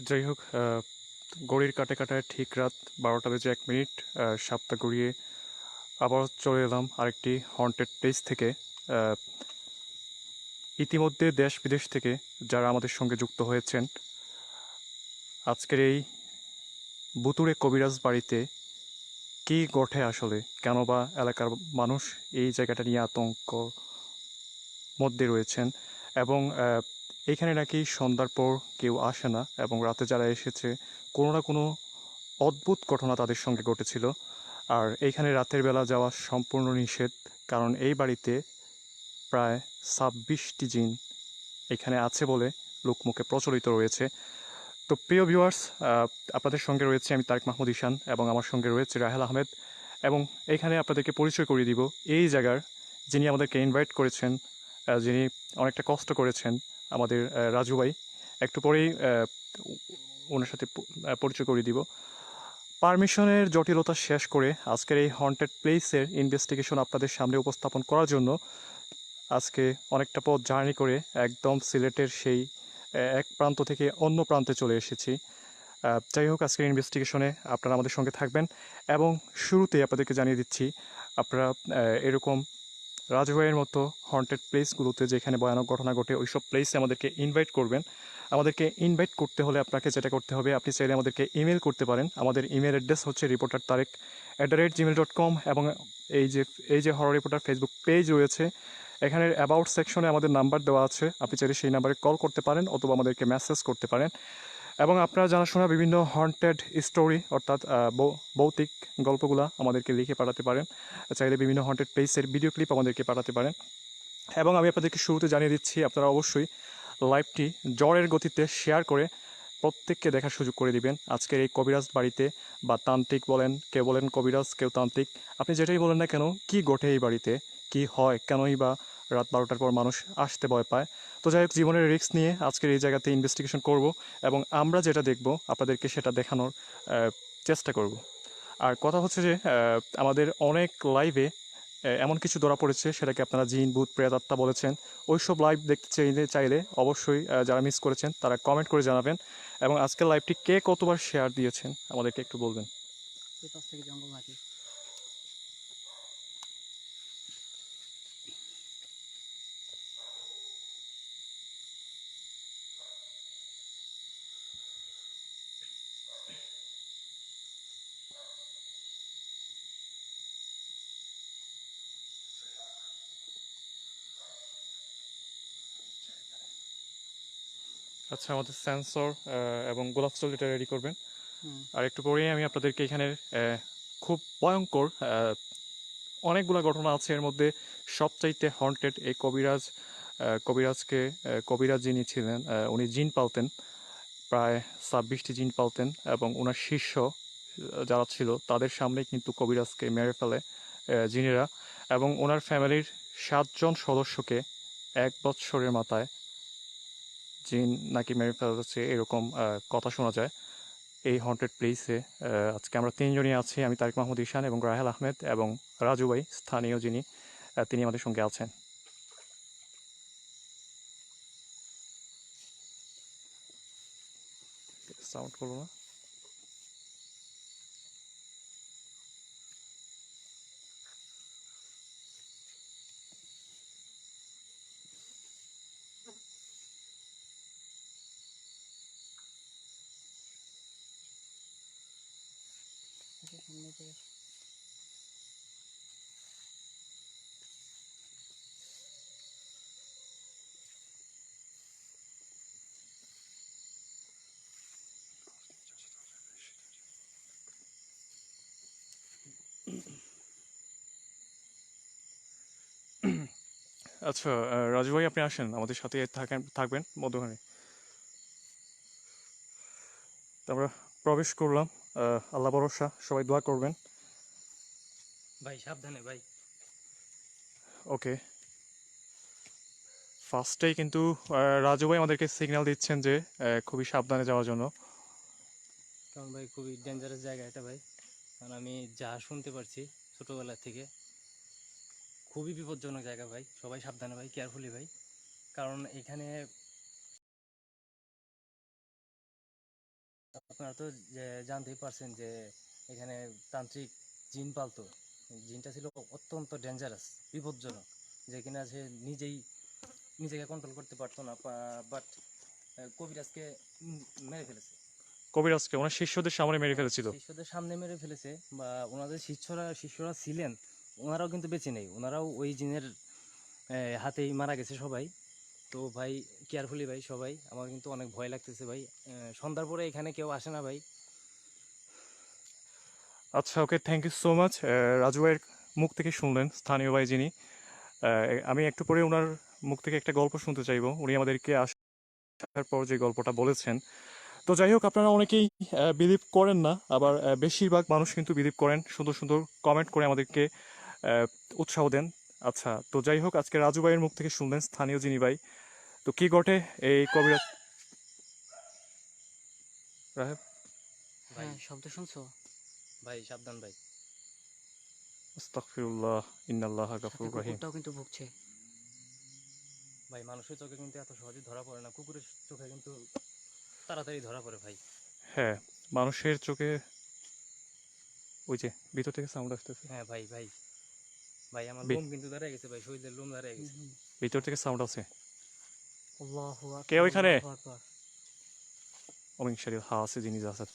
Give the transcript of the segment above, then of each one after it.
যাই হোক, ঘড়ির কাঁটায় কাঁটায় ঠিক রাত 12টা বেজে 1 মিনিট, সাতটা গড়িয়ে আবার চলে এলাম আরেকটি হন্টেড প্লেস থেকে। ইতিমধ্যে দেশ বিদেশ থেকে যারা আমাদের সঙ্গে যুক্ত হয়েছেন আজকের এই বুতুড়ে কবিরাজ বাড়িতে কী ঘটে আসলে, কেন বা এলাকার মানুষ এই জায়গাটা নিয়ে আতঙ্ক মধ্যে রয়েছেন, এবং এখানে নাকি সন্ধ্যার পর কেউ আসে না, এবং রাতে যারা এসেছে কোনো না কোনো অদ্ভুত ঘটনা তাদের সঙ্গে ঘটেছিল। আর এইখানে রাতের বেলা যাওয়া সম্পূর্ণ নিষেধ, কারণ এই বাড়িতে প্রায় 26টি জিন এখানে আছে বলে লোকমুখে প্রচলিত রয়েছে। তো প্রিয় ভিউয়ার্স, আপনাদের সঙ্গে রয়েছে আমি তারেক মাহমুদ ঈশান, এবং আমার সঙ্গে রয়েছে রাহেল আহমেদ, এবং এইখানে আপনাদেরকে পরিচয় করিয়ে দিব এই জায়গার যিনি আমাদেরকে ইনভাইট করেছেন, যিনি অনেকটা কষ্ট করেছেন, আমাদের রাজু ভাই। একটু পরেই ওনার সাথে পরিচয় করিয়ে দিব। পারমিশনের জটিলতা শেষ করে আজকের এই হন্টেড প্লেসের ইনভেস্টিগেশন আপনাদের সামনে উপস্থাপন করার জন্য আজকে অনেকটা পথ জার্নি করে একদম সিলেটের সেই এক প্রান্ত থেকে অন্য প্রান্তে চলে এসেছি। যাই হোক, আজকের ইনভেস্টিগেশনে আপনারা আমাদের সঙ্গে থাকবেন, এবং শুরুতেই আপনাদেরকে জানিয়ে দিচ্ছি আপনারা এরকম রাজভাইয়ের মতো হন্টেড প্লেসগুলোতে যেখানে ভয়ানক ঘটনা ঘটে ওইসব প্লেসে আমাদেরকে ইনভাইট করবেন। আমাদেরকে ইনভাইট করতে হলে আপনাকে যেটা করতে হবে, আপনি চাইলে আমাদেরকে ইমেল করতে পারেন। আমাদের ইমেল অ্যাড্রেস হচ্ছে reportertarek@gmail.com, এবং এই যে হরর রিপোর্টার ফেসবুক পেজ রয়েছে, এখানের অ্যাবাউট সেকশনে আমাদের নাম্বার দেওয়া আছে, আপনি চাইলে সেই নাম্বারে কল করতে পারেন অথবা আমাদেরকে মেসেজ করতে পারেন। এবং আপনারা জানাশোনা বিভিন্ন হন্টেড স্টোরি অর্থাৎ ভৌতিক গল্পগুলো আমাদেরকে লিখে পাঠাতে পারেন। চাইলে বিভিন্ন হন্টেড প্লেসের ভিডিও ক্লিপ আমাদেরকে পাঠাতে পারেন। এবং আমি আপনাদেরকে শুরুতে জানিয়ে দিচ্ছি, আপনারা অবশ্যই লাইভটি জ্বরের গতিতে শেয়ার করে প্রত্যেককে দেখার সুযোগ করে দিবেন। আজকের এই কবিরাজ বাড়িতে, বা তান্ত্রিক বলেন, কেউ বলেন কবিরাজ, কেউ তান্ত্রিক, আপনি যেটাই বলেন না কেন, কি ঘটে এই বাড়িতে, কি হয়, কেনই বা রাত 12টার পর মানুষ আসতে ভয় পায়। তো যাই হোক, জীবনের রিস্ক নিয়ে আজকের এই জায়গাতে ইনভেস্টিগেশন করব, এবং আমরা যেটা দেখব আপনাদেরকে সেটা দেখানোর চেষ্টা করব। আর কথা হচ্ছে যে আমাদের অনেক লাইভে এমন কিছু ধরা পড়েছে, সেটাকে আপনারা জিন, ভূত, প্রেতাত্মা বলেছেন। ওইসব লাইভ দেখতে চাইলে অবশ্যই যারা মিস করেছেন তারা কমেন্ট করে জানাবেন, এবং আজকের লাইভটি কে কতবার শেয়ার দিয়েছেন আমাদেরকে একটু বলবেন। আচ্ছা, আমাদের সেন্সর এবং গোলাপ এটা রেডি করবেন। আর একটু পরেই আমি আপনাদেরকে এখানে খুব ভয়ঙ্কর অনেকগুলো ঘটনা আছে, এর মধ্যে সবচাইতে হন্টেড এই কবিরাজ যিনি ছিলেন, উনি জিন পালতেন, প্রায় 26টি জিন পালতেন, এবং ওনার শিষ্য যারা ছিল তাদের সামনে কিন্তু কবিরাজকে মেরে ফেলে জিনেরা, এবং ওনার ফ্যামিলির 7জন সদস্যকে 1 বৎসরের মাথায় জিন নাকি মেরে ফেলেছে, এরকম কথা শোনা যায় এই হন্টেড প্লেসে। আজকে আমরা 3জনই আছি, আমি তারেক মাহমুদ ঈশান এবং রাহেল আহমেদ, এবং রাজু ভাই স্থানীয় যিনি, তিনি আমাদের সঙ্গে আছেন। সাউন্ড করবো না। আচ্ছা, রাজু ভাই আপনি আসেন, আমাদের সাথে থাকবেন মধ্যখানে। তো আমরা প্রবেশ করলাম, আল্লাহ ভরসা, সবাই দোয়া করবেন ভাই, সাবধানে ভাই। ওকে। ফার্স্টেই কিন্তু রাজু ভাই আমাদেরকে সিগন্যাল দিচ্ছেন যে খুবই সাবধানে যাওয়ার জন্য। কারণ ভাই খুবই ডেঞ্জারাস জায়গা এটা ভাই, কারণ আমি যা শুনতে পারছি ছোটোবেলা থেকে, খুবই বিপজ্জনক জায়গা ভাই। সবাই সাবধানে ভাই, কেয়ারফুলি ভাই, কারণ এখানে আপনারা তো জানতেই পারছেন যে এখানে তান্ত্রিক জিন পালতো। জিনটা ছিল অত্যন্ত ডেঞ্জারাস, বিপজ্জনক, যে কিনা সে নিজেকে কন্ট্রোল করতে পারতো না, বাট কবিরাজকে মেরে ফেলেছে। কবিরাজকে ওনার শিষ্যদের সামনে মেরে ফেলেছিল। শিষ্যদের সামনে মেরে ফেলেছে, বা ওনাদের শিষ্যরা ছিলেন, ওনারাও কিন্তু বেঁচে নেই, ওনারাও ওই জিনের হাতেই মারা গেছে সবাই। তো ভাই কেয়ারফুলি ভাই সবাই, আমার কিন্তু অনেক ভয় লাগতেছে ভাই। সন্ধ্যার পরে এখানে কেউ আসে না ভাই। আচ্ছা, okay, thank you so much. Raju ভাইয়ের মুখ থেকে শুনলেন, স্থানীয় ভাই যিনি। আমি একটু পরে ওনার মুখ থেকে একটা গল্প শুনতে চাইবো, উনি আমাদেরকে আসার পর যে গল্পটা বলেছেন। তো যাই হোক, আপনারা অনেকেই বিলিভ করেন না, আবার বেশিরভাগ মানুষ কিন্তু বিলিভ করেন, সুন্দর সুন্দর কমেন্ট করে আমাদেরকে আহ, উৎসাহ দেন। আচ্ছা, তো যাই হোক, আজকে রাজু ভাইয়ের মুখ থেকে শুনলেন, স্থানীয় যিনি ভাই। তো কি ঘটে এই কবিরাজ রাহেব? ভাই হ্যাঁ, শব্দ শুনছো? ভাই সাবধান ভাই। আস্তাগফিরুল্লাহ, ইন্নাল্লাহা সাথে গাফুরুর রহিম। কুকুরটাও কিন্তু ভুগছে। ভাই মানুষের চোখে কিন্তু এত সহজে ধরা পড়ে না, কুকুরের চোখে কিন্তু তাড়াতাড়ি ধরা পড়ে ভাই। হ্যাঁ, মানুষের চোখে ওই যে ভিতর থেকে সাউন্ড আসতেছে, হ্যাঁ ভাই ভাই ভাই আমার বি- লোম কিন্তু দাঁড়িয়ে গেছে ভাই, শরীরের লোম দাঁড়িয়ে গেছে। ভিতর থেকে সাউন্ড আছে। আল্লাহু কে আকবার, ওইখানে? আল্লাহু আকবার। ওমিন শারিল হাসে যিনি জাসাদ,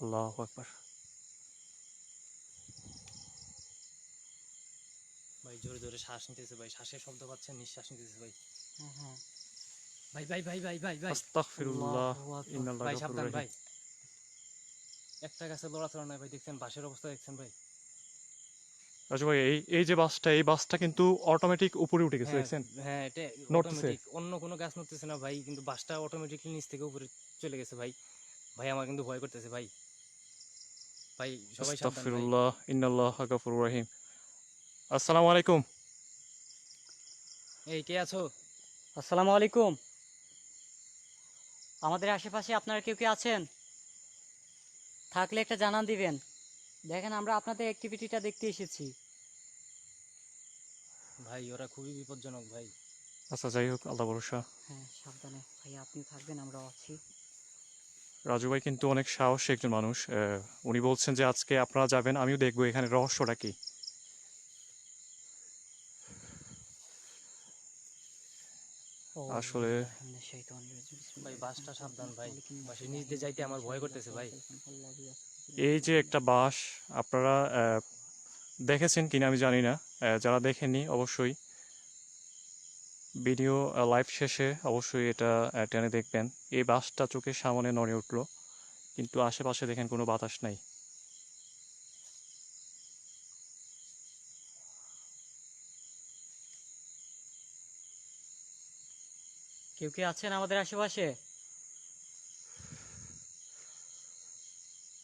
আল্লাহু আকবার। ভাই জোরে জোরে শ্বাস নিতেছে ভাই, শ্বাসের শব্দ পাচ্ছেন, নিঃশ্বাস নিতেছে ভাই। হ্যাঁ হ্যাঁ, ভাই ভাই ভাই ভাই ভাই ভাই আস্তাগফিরুল্লাহ, আল্লাহু আকবার। ইন্নাল্লাহা ভাই গাফুরুর সাবধান রহিম। ভাই। একটা গাছে লড়াচড়া নাই ভাই, দেখছেন বাঁশের অবস্থা দেখছেন ভাই। রাজু ভাই, এই বাসটা কিন্তু অটোমেটিক উপরে উঠে গেছে, হ্যাঁ দেখছেন? হ্যাঁ, এটা নড়তেছে। অটোমেটিক, অন্য কোনো গাছ নড়তেছে না ভাই, কিন্তু বাঁশটা অটোমেটিকলি নিচ থেকে উপরে চলে গেছে ভাই। ভাই আমার কিন্তু ভয় করতেছে ভাই। ভাই সবাই সাবধান ভাই। আস্তাগফিরুল্লাহ, ইন্নাল্লাহা গাফুরুর রহিম। আসসালামু আলাইকুম। এই কে আছো? আসসালামু আলাইকুম। আমাদের আশেপাশে আপনারা কেউ কি আছেন? থাকলে একটা জানান দিবেন। দেখেন, আমরা আপনাদের অ্যাক্টিভিটিটা দেখতে এসেছি। ভাই ওরা খুবই বিপজ্জনক ভাই। আচ্ছা, যাই হোক, আল্লাহ ভরসা। হ্যাঁ, সাবধানে ভাই, আপনিও থাকবেন, আমরাও আছি। রাজু ভাই কিন্তু অনেক সাহসী একজন মানুষ। উনি বলছেন যে আজকে আপনারা যাবেন, আমিও দেখবো এখানে রহস্যটা কি। আসলে ভাই বাসটা সাবধান ভাই, বাসের নিচ দিয়ে যাইতে আমার ভয় করতেছে ভাই। এই যে একটা বাস, আপনারা দেখেছেন কিনা আমি জানি না। যারা দেখেননি অবশ্যই ভিডিও লাইভ শেষে অবশ্যই এটা টেনে দেখবেন। এই বাসটা চোখের সামনে নড়ে উঠলো, কিন্তু আশেপাশে দেখেন কোনো বাতাস নাই। কেউ কি আছেন আমাদের আশেপাশে?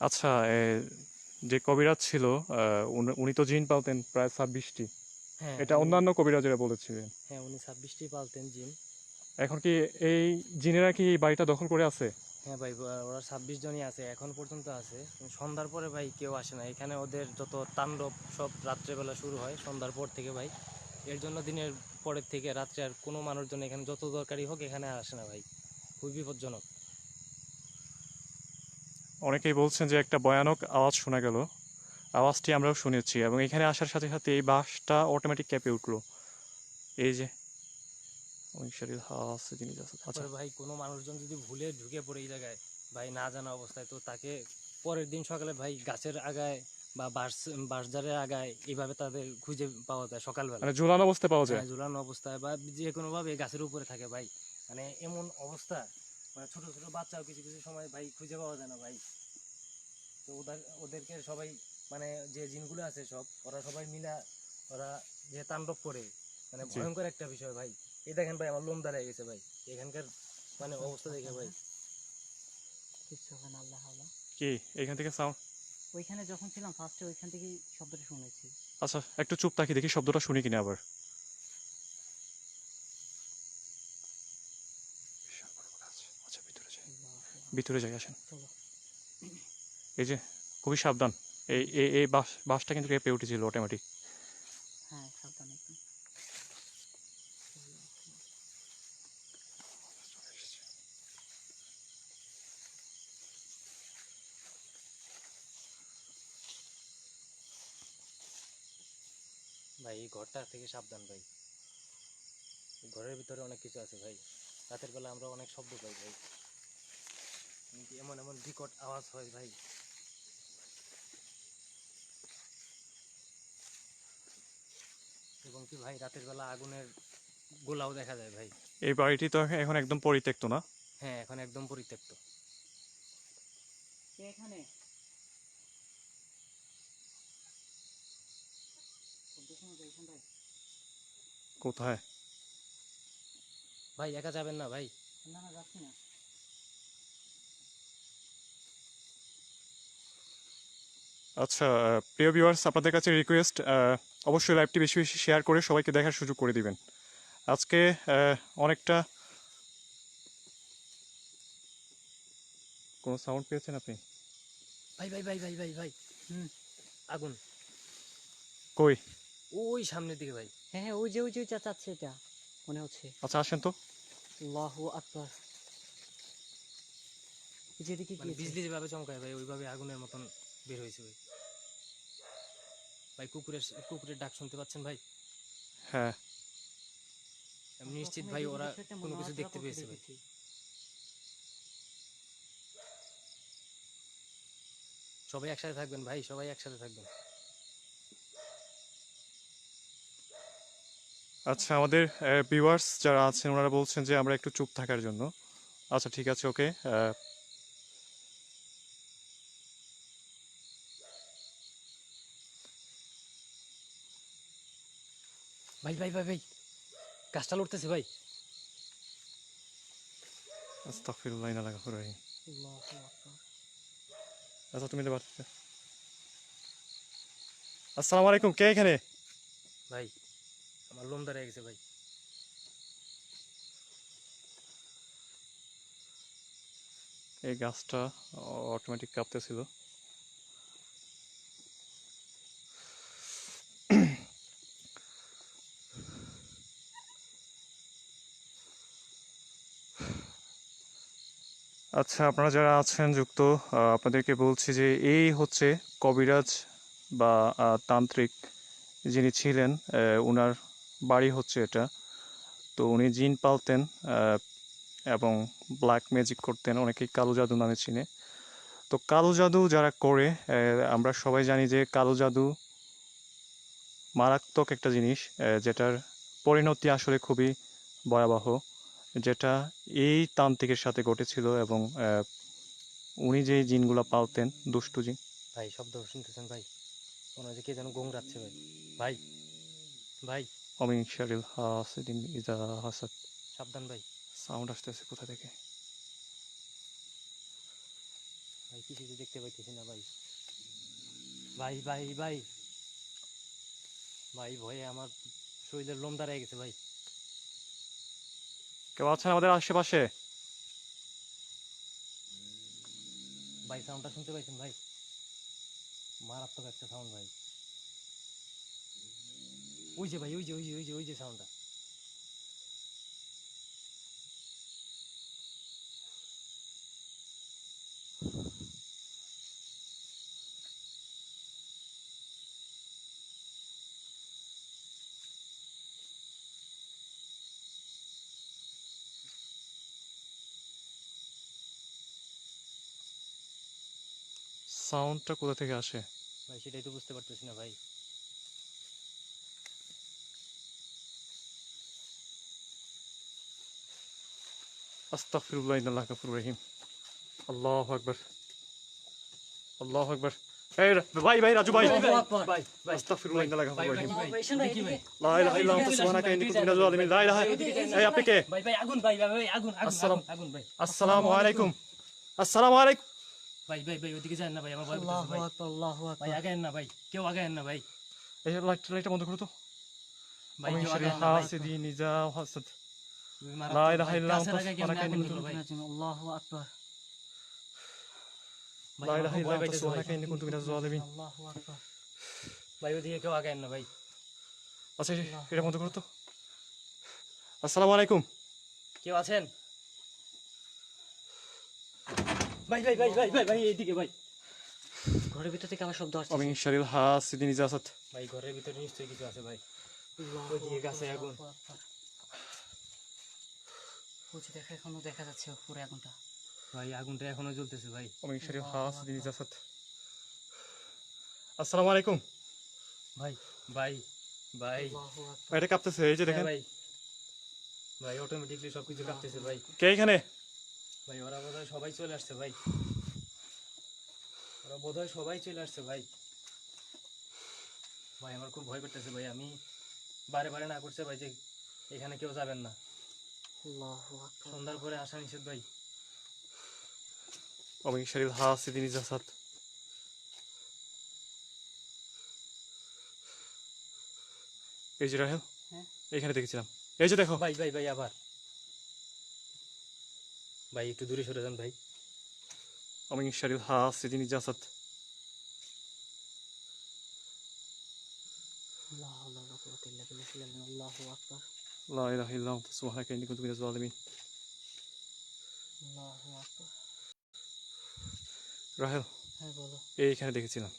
আচ্ছা, যে কবিরাজ ছিল, উনি তো জিন পালতেন প্রায় 26টি। হ্যাঁ এটা উনি, অন্যান্য কবিরাজেরা বলেছিলেন। হ্যাঁ উনি 26টি পালতেন জিন। এখন কি এই জিনেরা কি এই বাড়িটা দখল করে আছে? হ্যাঁ ভাই ওরা 26 জনই আছে, এখন পর্যন্ত আছে। সন্ধ্যার পরে ভাই কেউ আসে না এখানে, ওদের যত তাণ্ডব সব রাত্রেবেলা শুরু হয় সন্ধ্যার পর থেকে ভাই। এর জন্য দিনের পরের থেকে রাত্রে আর কোনো মানুষজন এখানে যত দরকারি হোক এখানে আর আসে না ভাই, খুবই বিপজ্জনক। অনেকেই বলছেন যে একটা ভয়ানক আওয়াজ শোনা গেল, আওয়াজটি আমরাও শুনেছি, এবং এখানে আসার সাথে সাথে এই বাসটা অটোমেটিক কেঁপে উঠলো। এই যে ওই শরীর হাওয়া আছে জিনিস আছে। আচ্ছা, তারপরে ভাই কোনো মানুষজন যদি ভুলে ঢুকে পড়ে এই জায়গায় ভাই, না জানা অবস্থায়, তো তাকে পরের দিন সকালে ভাই গাছের আগায় বা বাঁশঝাড়ের আগায় এইভাবে তাদের খুঁজে পাওয়া যায় সকালবেলা। মানে ঝুলানো অবস্থায় পাওয়া হ্যাঁ যায়। ঝুলানো অবস্থায় বা যে কোনো ভাবে গাছের উপরে থাকে ভাই। মানে এমন অবস্থা, মানে ছোট ছোট বাচ্চাও কিছু কিছু সময় ভাই খুঁজে পাওয়া যায় না ভাই। তো ওদেরকে সবাই, মানে যে জিনগুলো আছে সব, ওরা সবাই মিলা, ওরা যে তাণ্ডব করে, মানে জি। ভয়ঙ্কর একটা বিষয় ভাই। এই দেখেন ভাই আমার লোম দাঁড়িয়ে গেছে ভাই এখানকার, মানে অবস্থা দেখে ভাই। কিছু হবে না, আল্লাহ আল্লাহ। কি এখান থেকে সাউন্ড? ওইখানে যখন ছিলাম ফার্স্টে, ওইখান থেকেই শব্দটা শুনেছি। আচ্ছা, একটু চুপ থাকি, দেখি শব্দটা শুনি কিনা আবার। আচ্ছা, ভিতরে যাই, আল্লাহু আকবার। ভিতরে যাই, আসেন। চলো। এই যে, খুবই সাবধান। এই এই এই বাসটা কিন্তু কেঁপে উঠেছিল অটোমেটিক। হ্যাঁ, সাবধানে একদম। ভাই এই ঘরটা থেকে সাবধান ভাই, এই ঘরের ভিতরে অনেক কিছু আছে ভাই। রাতের বেলা আমরা অনেক শব্দ পাই ভাই, কিন্তু এমন এমন বিকট আওয়াজ হয় ভাই। এবং কি ভাই রাতের বেলা আগুনের গোলাও দেখা যায় ভাই। এই বাড়িটি তো এখন একদম পরিত্যক্ত না? হ্যাঁ, এখন একদম পরিত্যক্ত। কে এখানে? শব্দ শোনা যায় এখানটায়? কোথায়? ভাই একা যাবেন না ভাই। না না, যাচ্ছি না। আচ্ছা, প্রিয় ভিউয়ার্স, আপনাদের কাছে রিকোয়েস্ট, অবশ্যই লাইভটি বেশি বেশি শেয়ার করে সবাইকে দেখার সুযোগ করে দিবেন। আজকে অনেকটা কোনো সাউন্ড পেয়েছেন আপনি? ভাই ভাই ভাই ভাই ভাই ভাই আগুন কই? ওই সামনের দিকে ভাই। হ্যাঁ হ্যাঁ, ওই যে ওই যে চাচাচ্ছে, এটা মনে হচ্ছে। আচ্ছা, আসেন তো। আল্লাহু আকবার। যেদিকে মানে গিয়েছে। বিজলি যেভাবে চমকায় ভাই, ওইভাবে আগুনের মতন বের হয়েছে ভাই। ভাই কুকুরের ডাক শুনতে পাচ্ছেন ভাই? হ্যাঁ। আমি নিশ্চিত ভাই ওরা কোনো কিছু দেখতে পেয়েছে ভাই। সবাই একসাথে থাকবেন ভাই, সবাই একসাথে থাকবেন। আচ্ছা, আমাদের ভিউয়ার্স যারা আছেন ওনারা বলছেন যে আমরা একটু চুপ থাকার জন্য। আচ্ছা, ঠিক আছে, ওকে। ভাই ভাই ভাই ভাই গাছটা লড়তেছে ভাই। আস্তাগফিরুল্লাহ ইন্না লাগাফুর রহিম। আল্লাহু আকবার। আচ্ছা, তুমি আসসালামু আলাইকুম, কে এখানে? ভাই আমার লোম দাঁড়িয়ে গেছে ভাই। এই গাছটা অটোমেটিক কাঁপতেছিল। আচ্ছা, আপনারা যারা আছেন যুক্ত, আপনাদেরকে বলছি যে এই হচ্ছে কবিরাজ বা তান্ত্রিক যিনি ছিলেন। ওনার বাড়ি হচ্ছে এটা। তো উনি জিন পালতেন এবং ব্ল্যাক ম্যাজিক করতেন, অনেকেই কালো জাদু নামে চিনে। তো কালো জাদু যারা করে, আমরা সবাই জানি যে কালো জাদু মারাত্মক একটা জিনিস, যেটার পরিণতি আসলে খুবই ভয়াবহ, যেটা এই তান্ত্রিকের সাথে ঘটেছিল। এবং উনি যে জিনগুলা পালতেন, দুষ্টু জিন। ভাই শব্দ শুনতেছেন ভাই? মনে হয় যে কে যেন গোংরাচ্ছে ভাই। ভাই ভাই অমিন শারিল হাসিদিন ইজা হাসাদ। সাবধান ভাই। সাউন্ড আসতেছে কোথা থেকে? ভাই কিছু তো দেখতে পাইতেছি না ভাই। ভাই ভাই ভাই ভাই ভয়ে আমার শরীরের লোম দাঁড়িয়ে গেছে ভাই। কেউ আছেন আমাদের আশেপাশে? ভাই সাউন্ডটা শুনতে পাইছেন ভাই? মারাত্মক একটা সাউন্ড ভাই। ওই যে ভাই, ওই যে ওই যে ওই যে ওই যে সাউন্ডটা। সাউন্ডটা কোথা থেকে আসে? ভাই সেটাই তো বুঝতে পারতেছি না ভাই। আস্তাগফিরুল্লাহ ইন্নাল্লাহ গাফুর রহিম। আল্লাহু আকবার, আল্লাহু আকবার। এই ভাই ভাই রাজু ভাই, ভাই ভাই আস্তাগফিরুল্লাহ ইন্নাল্লাহ গাফুর রহিম। দেখি ভাই। লা ইলাহা ইল্লা আনতা সুবহানাকা ইন্নী কুনতু মিনাজ জালিমিন। লা ইলাহা। এই আপনি কে? ভাই ভাই আগুন, ভাই ভাই ভাই আগুন আগুন আসসালাম। আগুন আগুন ভাই। আসসালামু আলাইকুম, আসসালামু আলাইকুম। ভাই ভাই ভাই ওদিকে যান না ভাই, আমার ভয় করতেছে আল্লাহু ভাই। আকবার, আল্লাহু ভাই আকবার। আগায়েন না ভাই, কেউ আগায়েন না ভাই। এই লাইটটা বন্ধ করো তো। ভাই অমিন কেউ শারিল আগায়েন না ভাই। হাসিদিন ইজা হাসাদ। তুমি লা মারাত্মক ইলাহা ভাই, ইল্লা গাছের আনতা আগায় কেমনে সুবহানাকা আগুন ইন্নী ধরলো ভাই? আল্লাহু আকবার। ভাই লা আমার ইলাহা খুব ইল্লা ভয় আনতা পাইতেছে ভাই। সুবহানাকা ইন্নী কুনতু মিনাজ জালিমিন। আল্লাহু আকবার। ভাই ওদিকে কেউ আগায়েন না ভাই। আচ্ছা, এটা বন্ধ করো তো। আসসালামু আলাইকুম। কেউ আছেন? ভাই ভাই ভাই ভাই ভাই ভাই এইদিকে ভাই। ঘরের ভিতর থেকে আমার শব্দ আসছে। অমিন শারিল হাসিদিন ইজা হাসাদ। ভাই ঘরের ভিতরে নিশ্চয়ই কিছু আছে ভাই। ওইদিকে গাছে আগুন। বলছি দেখা এখনো দেখা যাচ্ছে পুরো আগুনটা। ভাই আগুনটা এখনো জ্বলতেছে ভাই। ومن شر حاسد إذا حسد আসসালামু আলাইকুম। ভাই ভাই ভাই আল্লাহু আকবার। এটা কাঁপতেছে, এই যে হ্যাঁ দেখেন। ভাই ভাই অটোমেটিকলি সবকিছু কাঁপতেছে ভাই। কে এখানে? ভাই ওরা বোধহয় সবাই চলে আসছে ভাই, ওরা বোধহয় সবাই চলে আসছে ভাই। ভাই আমার খুব ভয় করতেছে ভাই, আমি বারে বারে না করছে ভাই যে এখানে কেউ যাবেন না, আল্লাহু আকবার। সন্ধ্যার পরে আসা নিষেধ ভাই। ومن شر حاسد إذا حسد এই যে রাহেল, হ্যাঁ? এখানে দেখেছিলাম। এই যে দেখো। ভাই ভাই ভাই আবার ভাই একটু দূরে সরে যান ভাই। ومن شر حاسد إذا حسد লা হাওলা ওয়ালা কুওয়াতা ইল্লা বিল্লাহ। আল্লাহু আকবার। لا إله إلا أنت سبحانك إني كنت من الظالمين। আল্লাহু আকবার। রাহেল, হ্যাঁ বলো। এইখানে দেখেছিলাম।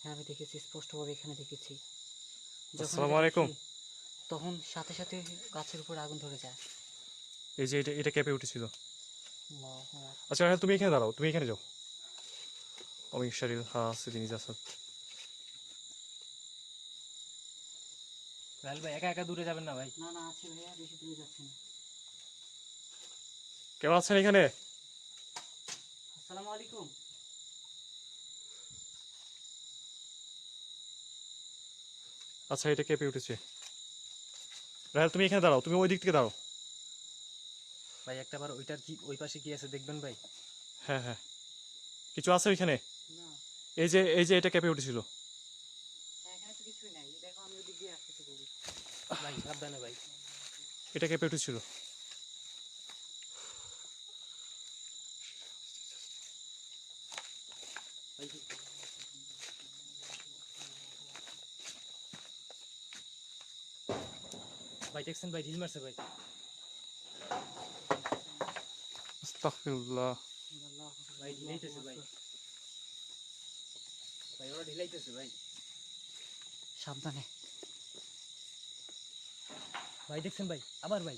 হ্যাঁ আমি দেখেছি, স্পষ্টভাবে এখানে দেখেছি। যখন আসসালামু এটা আলাইকুম। দেখি, তখন সাথে সাথে গাছের উপর আগুন ধরে যায়। এই যে এটা এটা কেঁপে উঠেছিল। আল্লাহু আকবার। আচ্ছা রাহেল, তুমি এখানে দাঁড়াও, তুমি এখানে যাও। ومن شر حاسد إذا حسد রাহুল ভাই একা একা দূরে যাবেন না ভাই। না না আছে ভাইয়া, বেশি দূরে যাচ্ছে না। কেউ আছেন এখানে? আসসালামু আলাইকুম। আচ্ছা, এটা কেঁপে উঠেছে। রাহেল, তুমি এখানে দাঁড়াও, তুমি ওই দিক থেকে দাঁড়াও। ভাই একটা বার ওইটার কি ওই পাশে কি আছে দেখবেন ভাই। হ্যাঁ হ্যাঁ, কিছু আছে ওইখানে? না এই যে এটা কেঁপে উঠেছিল। হ্যাঁ, এখানে তো কিছুই নাই, দেখো আমি ওদিক দিয়ে আসতেছি বলি। ভাই সাবধানে ভাই। এটা কেঁপে উঠেছিল। ভাই ভাই দেখছেন ভাই ঢিল মারছে ভাই। আস্তাগফিরুল্লাহ। আল্লাহু আকবার। ভাই ঢিলাইতেছে ভাই, ভাই ওরা ঢিলাইতেছে ভাই। সাবধানে। ভাই দেখছেন ভাই আবার ভাই।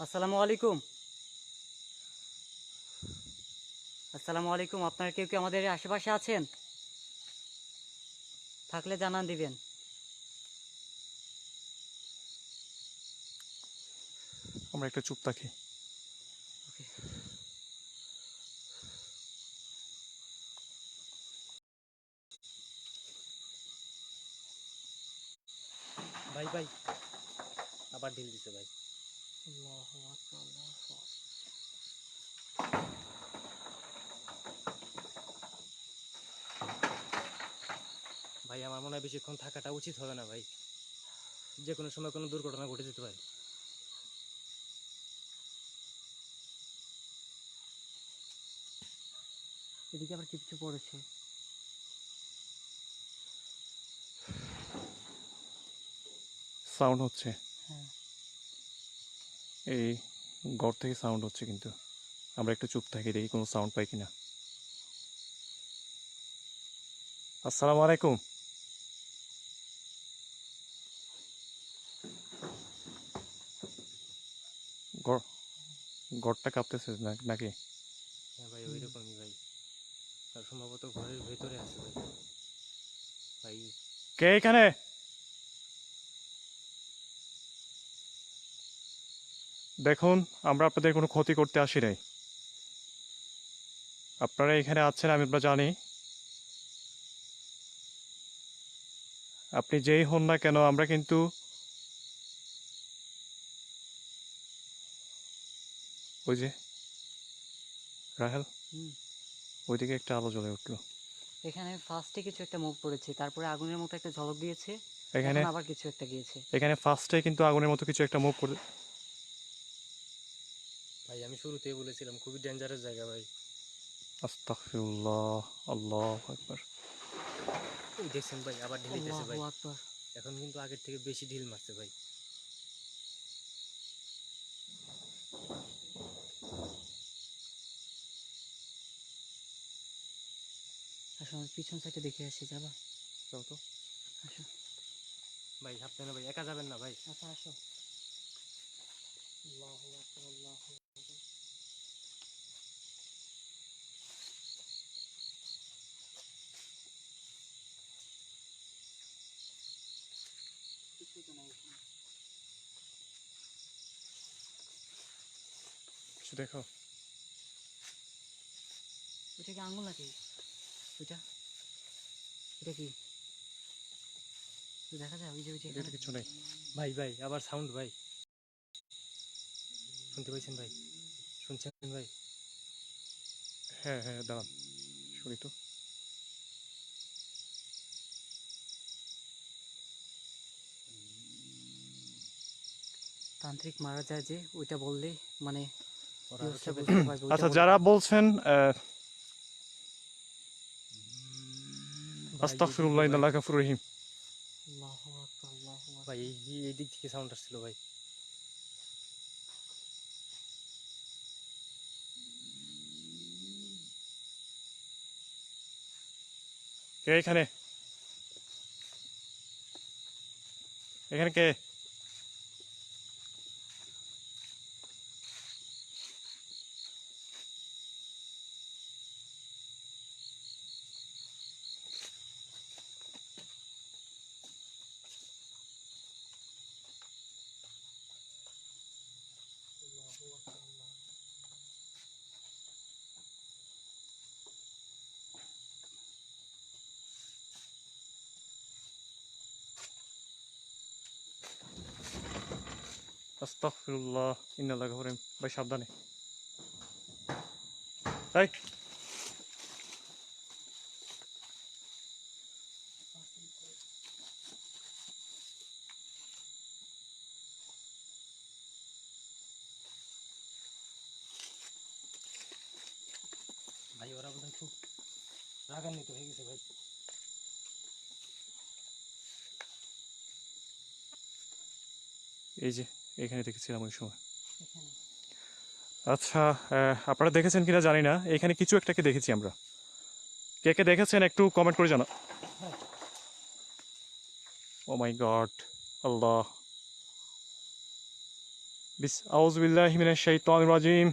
আসসালামু আলাইকুম। আসসালামু আলাইকুম, আপনারা কেউ কি আমাদের এই আশেপাশে আছেন? থাকলে জানান দিবেন। আমরা একটু চুপ থাকি। ওকে। ভাই ভাই আবার ঢিল দিছে ভাই। আল্লাহু আকবার, আল্লাহু আকবার। ভাই আমার মনে হয় বেশিক্ষণ থাকাটা উচিত হবে না ভাই, যে কোনো সময় কোনো দুর্ঘটনা ঘটে যেতে পারে। এদিকে আবার কিছু পড়েছে। সাউন্ড হচ্ছে, হ্যাঁ এই ঘর থেকে সাউন্ড হচ্ছে, কিন্তু আমরা একটু চুপ থাকি, দেখি কোনো সাউন্ড পাই কিনা। আসসালামু আলাইকুম। ঘর ঘরটা কাঁপতেছে নাকি? হ্যাঁ ভাই ওই রকমই ভাই, আর সম্ভবত ঘরের ভেতরে আছে ভাই। ভাই কে এখানে? দেখুন, আমরা আপনাদের কোনো ক্ষতি করতে আসি নাই। আপনারা এখানে আছেন আমরা জানি। আপনি যেই হন না কেন, আমরা কিন্তু ওই যে রাহেল, হুম। ওইদিকে একটা আলো জ্বলে উঠলো। এখানে ফার্স্টে কিছু একটা মুভ করেছে, তারপরে আগুনের মতো একটা ঝলক দিয়েছে, এখানে এখন আবার কিছু একটা গিয়েছে। এখানে ফার্স্টে কিন্তু আগুনের মতো কিছু একটা মুভ করে। ভাই আমি শুরুতেই বলেছিলাম খুবই ডেঞ্জারাস জায়গা ভাই। আস্তাগফিরুল্লাহ, আল্লাহু আকবার। ওই দেখছেন ভাই আবার ঢিলাইতেছে আল্লাহু ভাই, আকবার। এখন কিন্তু আগের থেকে বেশি ঢিল মারছে ভাই। আসলে পিছন সাইডে দেখে আসি, যাবা? যাও তো। আসো। ভাই সাবধানে ভাই, একা যাবেন না ভাই। আচ্ছা আসো। আল্লাহু আকবার, আল্লাহু আকবার। কিছুই তো নাই এখানে। কিছু দেখো। ওইটা কি আঙুল নাকি? ওইটা এটা কি দেখা যায়? ওই যে ওই যে এটা এখানে। কিছু নেই। ভাই ভাই আবার সাউন্ড ভাই, শুনতে পাইছেন ভাই? শুনছেন ভাই? হ্যাঁ হ্যাঁ, দাঁড়ান শুনি তো। তান্ত্রিক মারা যায় যে, ওইটা বললে মানে ওরা কি হচ্ছে হচ্ছে বুঝতে পারবে, ওইটা আচ্ছা, বলবে। যারা বলছেন ভাই এই দিক আস্তাগফিরুল্লাহ দিয়ে ভাই, ইন্নাল্লাহ গাফুরুর রহিম। আল্লাহু আকবার, আল্লাহু আকবার। ভাই এই দিক থেকে সাউন্ড আসছিল ভাই। কে এখানে? এখানে কে? আস্তাগফিরুল্লাহ ইন্নাল্লাহ গাফুরুর রহিম। ভাই সাবধানে। তাই ভাই ওরা বোধহয় খুব রাগান্বিত হয়ে গেছে ভাই। এই যে এখানে দেখেছিলাম ওই সময়। এখানে আচ্ছা, আপনারা দেখেছেন কিনা জানি না, এখানে কিছু একটাকে দেখেছি আমরা। কে কে দেখেছেন একটু কমেন্ট করে জানা। ও মাই গড, আল্লাহ। আউযু বিল্লাহি মিনাশ শাইতানির রাজিম।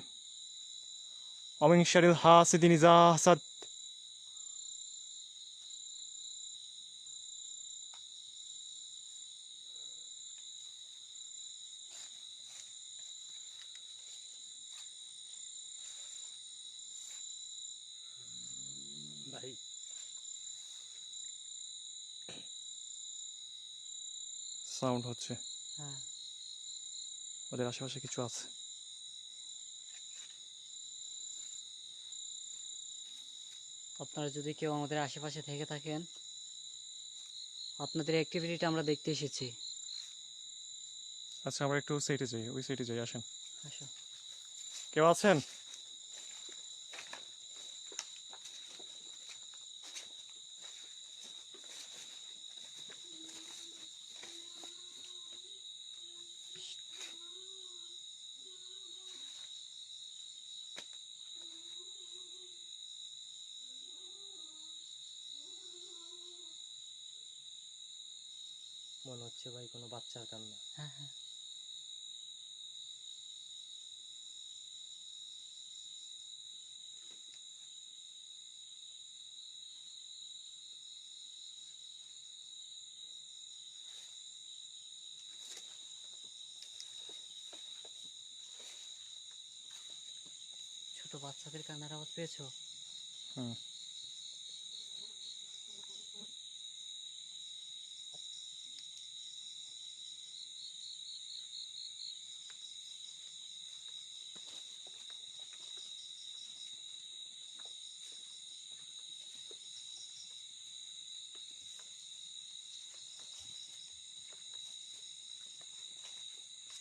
ওয়া মিন শাররিল হাসিদিন ইযা হাসাদ। ভাই সাউন্ড হচ্ছে, হ্যাঁ, ওদের আশেপাশে কিছু আছে। আপনারা যদি কেউ আমাদের আশেপাশে থেকে থাকেন, আপনাদের অ্যাক্টিভিটিটা আমরা দেখতে এসেছি। আচ্ছা, আমরা একটু সাইডে যাই, ওই সাইডে যাই, আসেন। আসো। কেউ আছেন? মনে হচ্ছে ভাই কোনো বাচ্চার কান্না। হ্যাঁ হ্যাঁ, ছোট বাচ্চাদের কান্নার আওয়াজ পেয়েছো? হুম।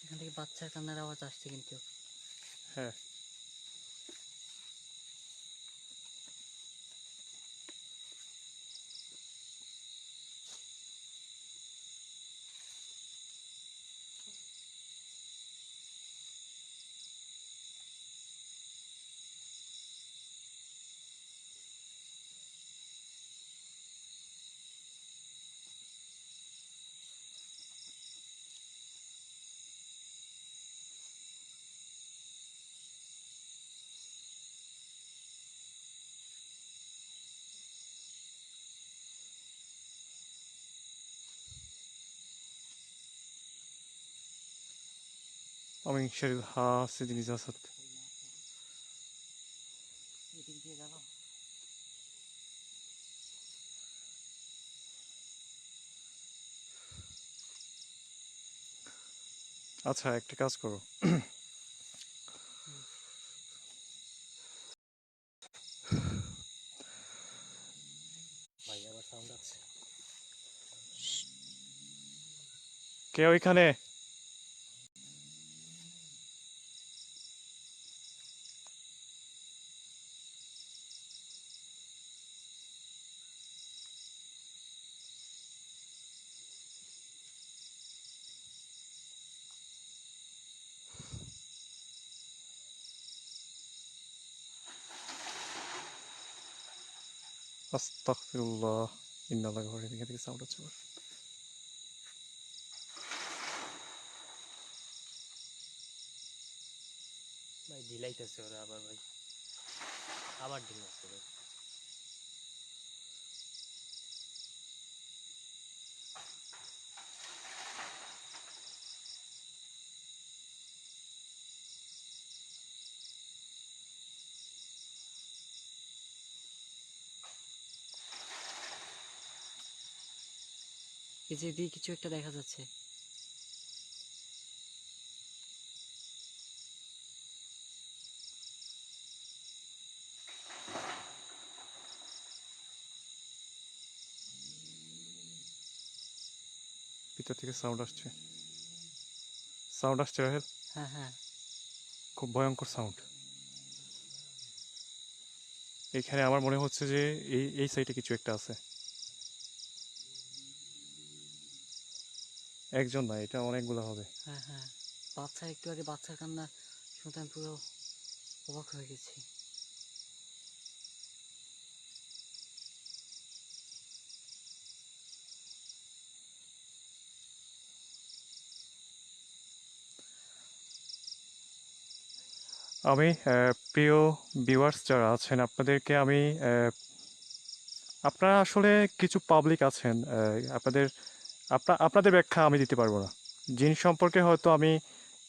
এখান থেকে বাচ্চার কান্নার আওয়াজ আসছে কিন্তু। হ্যাঁ, ومن شر حاسد إذا حسد এদিক দিয়ে যাবো। আচ্ছা একটা কাজ করো, ভাই আবার সাউন্ড আছে। কে ওইখানে? আস্তাগফিরুল্লাহ, ইন্নাল্লাহি ওয়া ইন্না ইলাইহি রাজিউন। এখান থেকে সাউন্ড হচ্ছে আবার। ভাই ঢিলাইতেছে ওরা আবার ভাই, আবার ঢিল মারছে ভাই। এই যে এদিকে কিছু একটা দেখা যাচ্ছে। ভিতর থেকে সাউন্ড আসছে, সাউন্ড আসছে রাহেল, হ্যাঁ হ্যাঁ, খুব ভয়ঙ্কর সাউন্ড। এখানে আমার মনে হচ্ছে যে এই সাইডে কিছু একটা আছে। একজন না, এটা অনেকগুলো হবে। হ্যাঁ হ্যাঁ, বাচ্চা একটু আগে বাচ্চার কান্না শুনতে আমি পুরো অবাক হয়ে গেছি। আমি প্রিয় ভিউয়ার্স যারা আছেন আপনাদেরকে আমি আপনারা আসলে কিছু পাবলিক আছেন, আপনাদের ব্যাখ্যা আমি দিতে পারবো না। জিনিস সম্পর্কে হয়তো আমি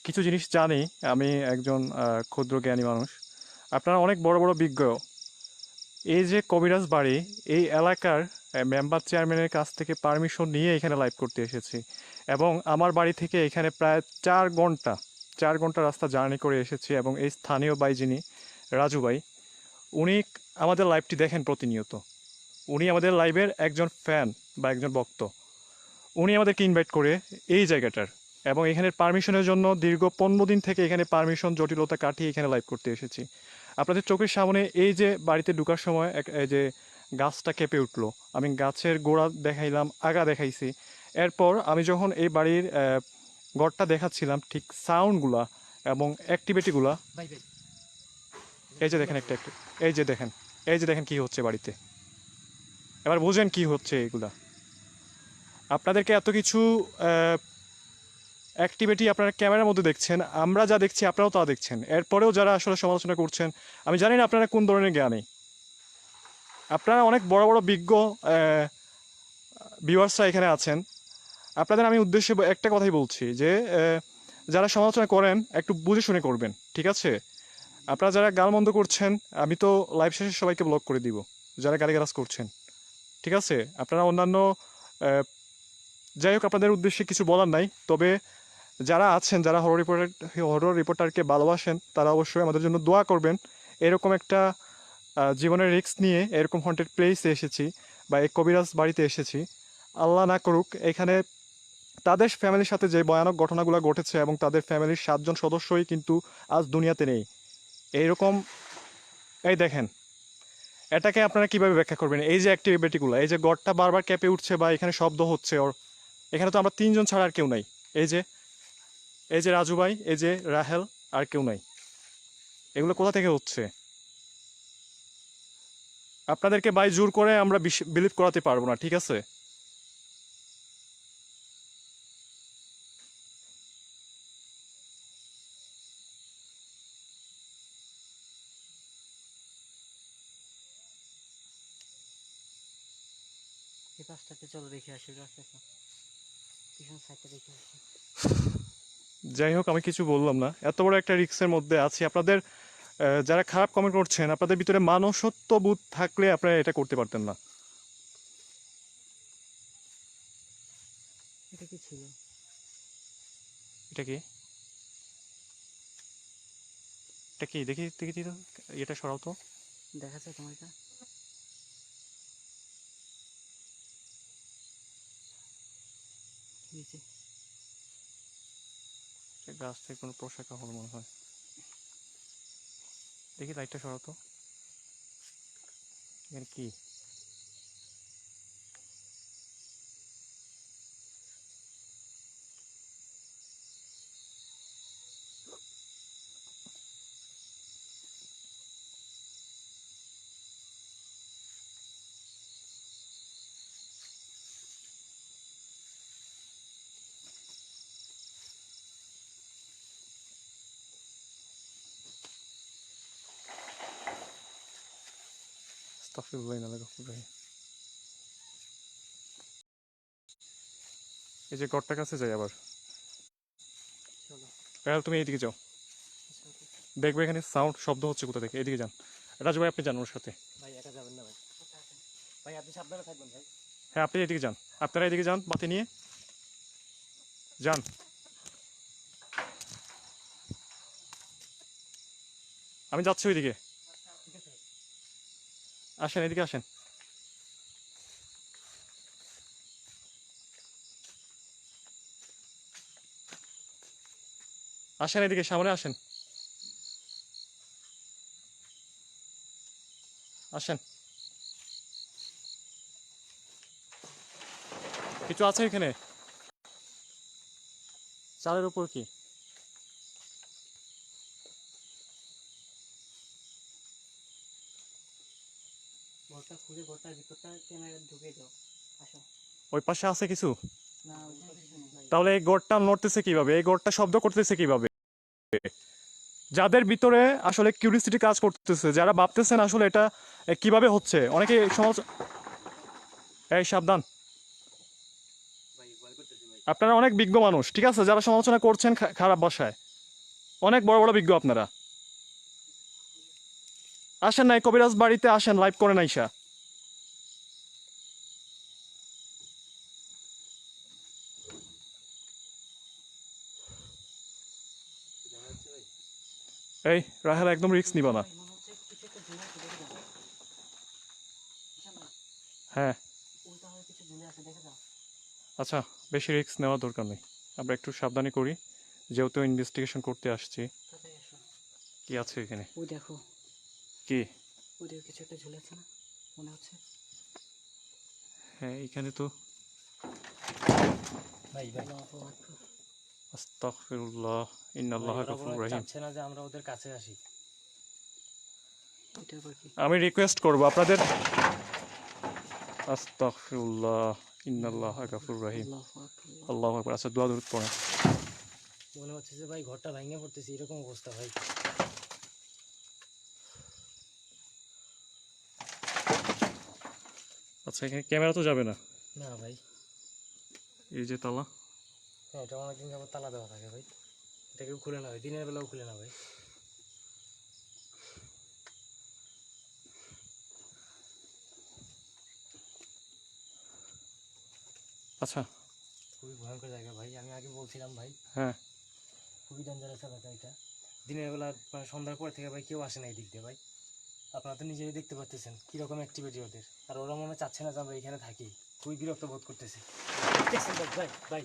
কিছু জিনিস জানি, আমি একজন ক্ষুদ্র জ্ঞানী মানুষ। আপনারা অনেক বড় বড় বিজ্ঞ। এই যে কবিরাজ বাড়ি, এই এলাকার মেম্বার চেয়ারম্যানের কাছ থেকে পারমিশন নিয়ে এখানে লাইভ করতে এসেছি, এবং আমার বাড়ি থেকে এখানে প্রায় 4 ঘন্টা রাস্তা জার্নি করে এসেছি। এবং এই স্থানীয় ভাই যিনি রাজু ভাই, উনি আমাদের লাইভটি দেখেন প্রতিনিয়ত। উনি আমাদের লাইভের একজন ফ্যান বা একজন ভক্ত। উনি আমাদেরকে ইনভাইট করে এই জায়গাটার, এবং এখানের পারমিশনের জন্য দীর্ঘ 15 দিন থেকে এখানে পারমিশন জটিলতা কাটিয়ে এখানে লাইভ করতে এসেছি। আপনাদের চোখের সামনে এই যে বাড়িতে ঢোকার সময় এই যে গাছটা কেঁপে উঠলো, আমি গাছের গোড়া দেখাইলাম, আগা দেখাইছি। এরপর আমি যখন এই বাড়ির ঘরটা দেখাচ্ছিলাম, ঠিক সাউন্ডগুলা এবং অ্যাক্টিভিটিগুলা, ভাই ভাই এই যে দেখেন একটা এই যে দেখেন, এই যে দেখেন কি হচ্ছে বাড়িতে। এবার বুঝেন কি হচ্ছে এগুলা। আপনাদেরকে এত কিছু অ্যাক্টিভিটি আপনারা ক্যামেরার মধ্যে দেখছেন, আমরা যা দেখছি আপনারাও তা দেখছেন। এরপরেও যারা আসলে সমালোচনা করছেন, আমি জানি না আপনারা কোন ধরনের জ্ঞানী। আপনারা অনেক বড় বড় বিজ্ঞ ভিউয়ার্সরা এখানে আছেন। আপনাদের আমি উদ্দেশ্যে একটা কথাই বলছি যে যারা সমালোচনা করেন একটু বুঝে শুনে করবেন, ঠিক আছে? আপনারা যারা গালমন্দ করছেন, আমি তো লাইভ শেষে সবাইকে ব্লক করে দিব যারা গালিগালাজ করছেন, ঠিক আছে? আপনারা অন্যান্য যাই হোক, আপনাদের উদ্দেশ্যে কিছু বলার নাই। তবে যারা আছেন, যারা হরর রিপোর্টারকে ভালোবাসেন, তারা অবশ্যই আমাদের জন্য দোয়া করবেন। এরকম একটা জীবনের রিস্ক নিয়ে এরকম হন্টেড প্লেসে এসেছি, বা এই কবিরাজ বাড়িতে এসেছি। আল্লাহ না করুক এখানে তাদের ফ্যামিলির সাথে যে ভয়ানক ঘটনাগুলো ঘটেছে, এবং তাদের ফ্যামিলির 7 জন সদস্যই কিন্তু আজ দুনিয়াতে নেই। এইরকম, এই দেখেন, এটাকে আপনারা কিভাবে ব্যাখ্যা করবেন? এই যে অ্যাক্টিভিটিগুলো, এই যে গড়টা বারবার কেঁপে উঠছে বা এখানে শব্দ হচ্ছে, ওর এখানে তো আমরা 3 জন ছাড়া আর কেউ নাই। এই যে রাজু ভাই, এই যে রাহেল, আর কেউ নাই। এগুলো কোথা থেকে হচ্ছে? আপনাদেরকে বাই জোর করে আমরা বিলিভ করাতে পারবো না, ঠিক আছে? এই পাশটাতে চলো দেখে আসি, রাস্তাটা পিছন সাইডটা দেখে আসি। যাই হোক, আমি কিছু বললাম না, এত বড় একটা রিস্কের মধ্যে আছি। আপনাদের যারা খারাপ কমেন্ট করছেন, আপনাদের ভিতরে মানসত্ব বোধ থাকলে আপনারা এটা করতে পারতেন না। এটা কি ছিল? এটা কি, এটা কি, দেখি দেখি দেখি তো, এটা সরাও তো। দেখা যায় তোমার এটা? এই যে, গাছ থেকে কোনো পোশাকা হল মনে হয়। দেখি লাইটটা সরাও তো, এখানে কি? আস্তাগফিরুল্লাহ ইন্নাল্লাহু গাফুরুর রহিম। এই যে গড়টার কাছে যাই আবার। চলো। রাহেল, তুমি এইদিকে যাও, দেখবে এখানে সাউন্ড শব্দ হচ্ছে কোথা থেকে। এদিকে যান রাজু ভাই, আপনি যান ওর সাথে। ভাই একা যাবেন না ভাই, ভাই আপনি সাবধানে থাকবেন ভাই। হ্যাঁ, আপনি এদিকে যান, আপনারা এদিকে যান, বাতি নিয়ে যান। আমি যাচ্ছি ওইদিকে, ঠিক আছে। আসেন এদিকে আসেন। আসেন এদিকে, সামনে আসেন, আসেন। কিছু আছে এখানে? চালের উপর কি? ঘরটা খুলে ঘরটার ভিতরটা ক্যামেরা ঢুকে দাও। আসো। ওই পাশে আছে কিছু? না, ওইখানে কিছু নেই। তাহলে এই গড়টা নড়তেছে কিভাবে? এই গড়টা শব্দ করতেছে কিভাবে? যাদের ভিতরে আসলে কিউরিসিটি কাজ করতেছে, যারা ভাবতেছেন আসলে এটা কিভাবে হচ্ছে, অনেকে সমাজ, এই সাবধান, ভাই ভয় করতেছি ভাই। আপনারা অনেক বিজ্ঞ মানুষ, ঠিক আছে, যারা সমালোচনা করছেন খারাপ ভাষায়, অনেক বড় বড় বিজ্ঞ আপনারা। আসেন নাই কবিরাজ বাড়িতে, আসেন লাইভ করেন আইসা। দেখা যাচ্ছে ভাই? এই রাহেল, একদম রিস্ক নিবা না। ভাই, মনে হচ্ছে কিছু একটা ঝুলে আছে, দেখে যাও। ঈশান ভাই, হ্যাঁ, উল্টা হয়ে কিছু ঝুলে আছে, দেখে যাও। আচ্ছা, বেশি রিস্ক নেওয়ার দরকার নেই, আমরা একটু সাবধানে করি, যেহেতু ইনভেস্টিগেশন করতে আসছি। তাড়াতাড়ি এসো। কি আছে এখানে? ওই দেখো, কি? ওই দেখো কিছু একটা ঝুলে আছে না, মনে হচ্ছে। হ্যাঁ, এখানে তো। ভাই ভাই আল্লাহু আকবার। আস্তাগফিরুল্লাহ ভাই ইন্নাল্লাহা ওরা মনে গাফুরুর হয় রহিম। চাচ্ছে না যে আমরা ওদের কাছে আসি। এটা আবার কি? আমি রিকোয়েস্ট করব আপনাদের, আস্তাগফিরুল্লাহ ইন্নাল্লাহা গাফুরুর রহিম। আল্লাহু আকবার। আল্লাহু আকবার। আচ্ছা, দোয়া দরুদ পড়েন। মনে হচ্ছে যে ভাই ঘরটা ভেঙে পড়তেছে, এরকম অবস্থা ভাই। আচ্ছা, এখানে ক্যামেরা তো যাবে না? না ভাই, এই যে তালা। হ্যাঁ এটা অনেকদিন যাবত তালা দেওয়া থাকে ভাই, এটা কেউ খুলে না ভাই, দিনের বেলাও খুলে না ভাই। আচ্ছা। খুবই ভয়ঙ্কর জায়গা ভাই, আমি আগে বলছিলাম ভাই, হ্যাঁ, খুবই ডেঞ্জারাস এলাকা এটা। দিনের বেলা মানে সন্ধ্যার পর থেকে ভাই কেউ আসে না এই দিক দিয়ে ভাই। আপনারা তো নিজেই দেখতে পাচ্ছেন কীরকম অ্যাক্টিভিটি ওদের, আর ওরা মনে হয় চাচ্ছে না যে আমরা এখানে থাকি, খুবই বিরক্ত বোধ করতেছে। দেখছেন ভাই ভাই ভাই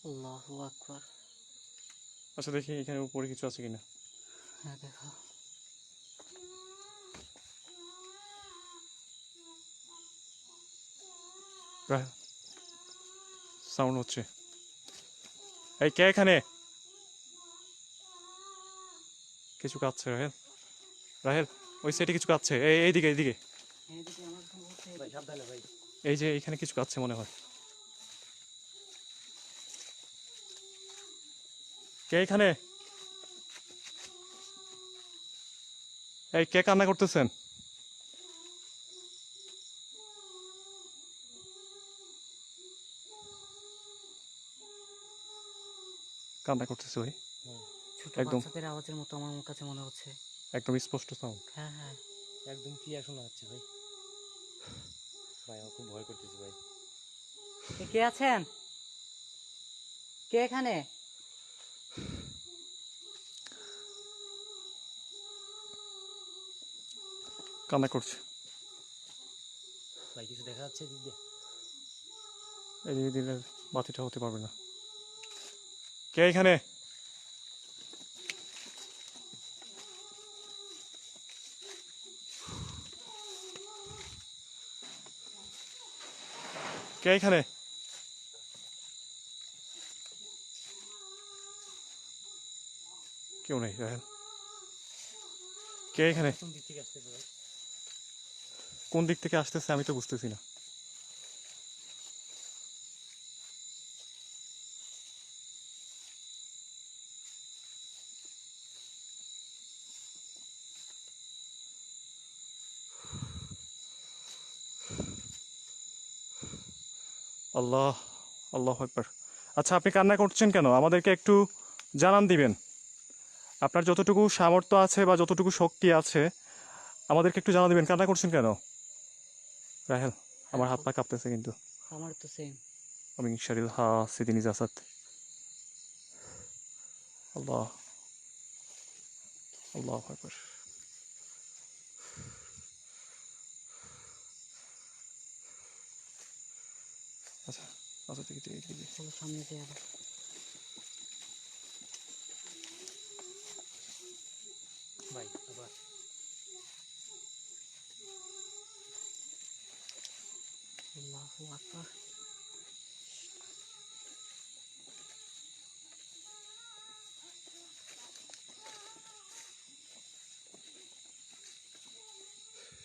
আল্লাহু আকবার। আচ্ছা, দেখি এখানে উপরে কিছু আছে কিনা। হ্যাঁ দেখো। সাউন্ড হচ্ছে। এই কে এখানে? কিছু কাচ্ছে রাহেল, রাহেল, ওই সাইডে কিছু কাচ্ছে, এইদিকে এইদিকে। এদিকে আমার মনে হচ্ছে ভাই সাবধানে ভাই। এই যে এইখানে কিছু কাচ্ছে মনে হয়। কে এখানে? এই কে কান্না করতেছেন? কান্না করতেছে ভাই, ছোট একদম। বাচ্চাদের আওয়াজের মতো আমার কাছে মনে হচ্ছে। একদম স্পষ্ট সাউন্ড। হ্যাঁ হ্যাঁ। একদম ক্লিয়ার শোনা যাচ্ছে ভাই। ভাই আমার খুব ভয় করতেছে ভাই। কে আছেন? কে এখানে? কান্না করছে। ভাই কিছু দেখা যাচ্ছে দিক দিয়ে? এই দিনের বাতিটা হতে পারবে না। কে এখানে? কে এখানে? কেউ নেই রাহেল। কে এখানে? কোন দিক থেকে আসতেছে ভাই? কোন দিক থেকে আসতেছে আমি তো বুঝতেছি না। আল্লাহ, আল্লাহ আকবার। আচ্ছা, আপনি কান্না করছেন কেন? আমাদেরকে একটু জানান দিবেন। আপনার যতটুকু সামর্থ্য আছে বা যতটুকু শক্তি আছে আমাদেরকে একটু জানা দিবেন। কান্না করছেন কেন রাহেল? আমার হাত পা কাঁপতেছে কিন্তু। আমার তো সেম। আমি শারিল হাসিদিন জাসাদ। আল্লাহ, আল্লাহ আকবার। আচ্ছা আচ্ছা, ঠিক ঠিক ঠিক। চলো সামনে যাই আবার। ভাই আবার আল্লাহু আকবার।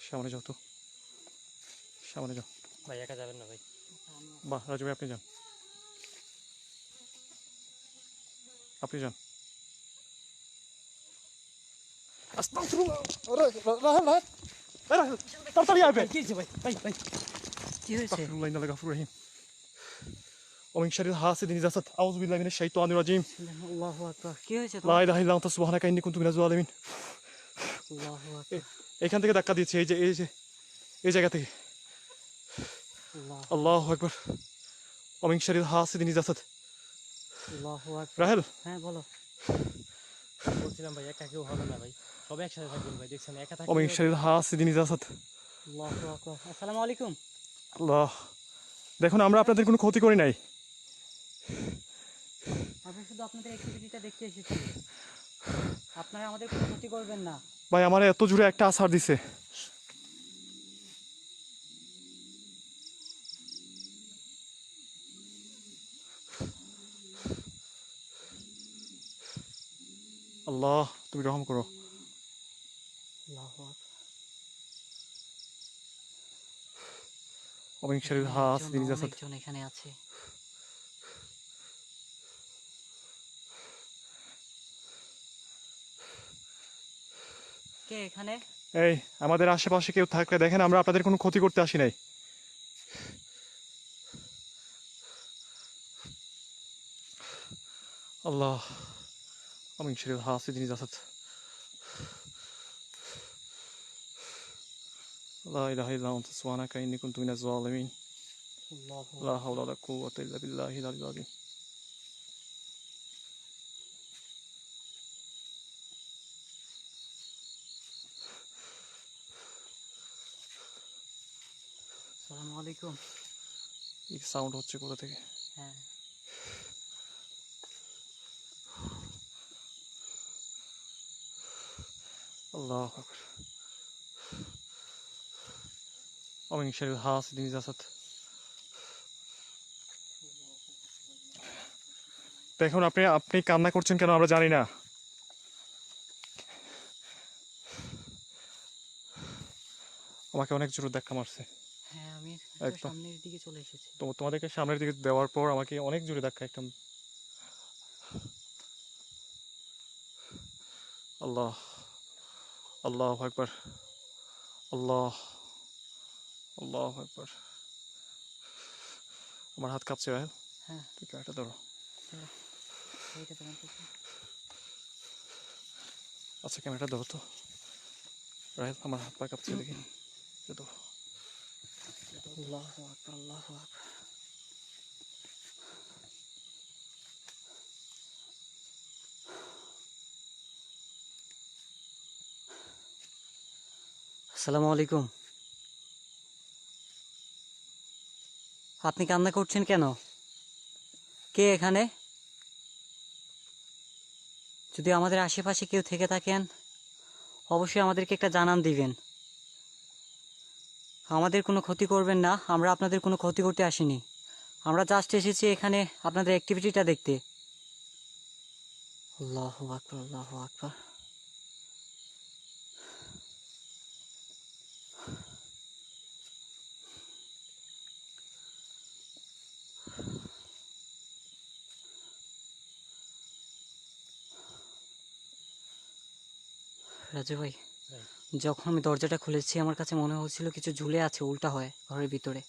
সামনে যাও তো, সামনে যাও। ভাই একা যাবেন না ভাই। বাহ রাজু ভাই, আপনি যান, আপনি যান। আস্তাগফিরুল্লাহ। রাহেল, রাহেল, রাহেল, তাড়াতাড়ি আইবে। কি হয়েছে ভাই? ভাই ভাই কি হয়েছে? আস্তাগফিরুল্লাহ ইন্নাল গাফুর রহিম। ومن شر حاسد إذا حسد أعوذ بالله من الشيطان الرجيم আল্লাহু আকবার। কি হয়েছে لا তোমার? إله إلا أنت سبحانك إني كنت من الظالمين। আল্লাহু আকবার। এখান থেকে ধাক্কা দিয়েছে, এই জায়গা থেকে। আল্লাহু আল্লাহু আকবার। ومن شر حاسد إذا حسد। আল্লাহু আকবার। রাহেল, হ্যাঁ বলো। বলছিলাম ভাই একা কেউ হবে না ভাই, সবাই একসাথে থাকবেন ভাই। দেখছেন একা ومن থাকলে شر حاسد إذا حسد। আল্লাহু আকবার। আসসালামু আলাইকুম। আল্লাহ, দেখুন আমরা আপনাদের কোনো ক্ষতি করি নাই। আমি শুধু আপনাদের অ্যাক্টিভিটিটা দেখতে এসেছি। আপনারা আমাদের কোনো ক্ষতি করবেন না। ভাই আমার এত জোরে একটা আছাড় দিছে। আল্লাহ তুমি রহম করো। আল্লাহু আকবার। ومن شر এখানে حاسد একজন إذا حسد। অনেকজন এখানে আছে। কে এখানে? এই আমাদের আশেপাশে কেউ থাকলে দেখেন, আমরা আপনাদের কোনো ক্ষতি করতে আসি নাই। আল্লাহ, ومن شر حاسد إذا حسد। لا إله إلا أنت سبحانك إني كنت من الظالمين। আল্লাহু لا আকবার। حول ولا قوة إلا بالله العلي العظيم। আসসালামু আলাইকুম। এই সাউন্ড হচ্ছে কোথা থেকে? হ্যাঁ। আল্লাহ আকবার। ومن شر حاسد إذا حسد। দেখুন আপনি আপনি কান্না করছেন কেন আমরা জানি না। আমাকে অনেক জোরে ধাক্কা মারছে। হ্যাঁ আমি একদম। সামনের দিকে চলে এসেছি। তোমাদেরকে সামনের দিকে দেওয়ার পর আমাকে অনেক জোরে ধাক্কা একদম। আল্লাহ, আল্লাহ আকবার। আল্লাহ, আল্লাহ আকবার। আমার হাত কাঁপছে রাহেল, হ্যাঁ। তুই ক্যামেরাটা ধরো। এটা দেবেন তো। আচ্ছা ক্যামেরাটা দাও তো রাহেল, আমার হাত পা কাঁপছে দেখি। এটা দাও। আল্লাহু আকবার, আল্লাহু আকবার। আসসালামু আলাইকুম। আপনি কান্না করছেন কেন? কে এখানে? যদি আমাদের আশেপাশে কেউ থেকে থাকেন অবশ্যই আমাদেরকে একটা জানান দিবেন। আমাদের কোনো ক্ষতি করবেন না, আমরা আপনাদের কোনো ক্ষতি করতে আসিনি। আমরা জাস্ট এসেছি এখানে আপনাদের অ্যাক্টিভিটিটা দেখতে। আল্লাহু আকবার, আল্লাহু আকবার। রাজু ভাই, ভাই যখন আমি দরজাটা খুলেছি আমার কাছে মনে হচ্ছিল কিছু ঝুলে আছে উল্টা হয় ঘরের ভিতরে,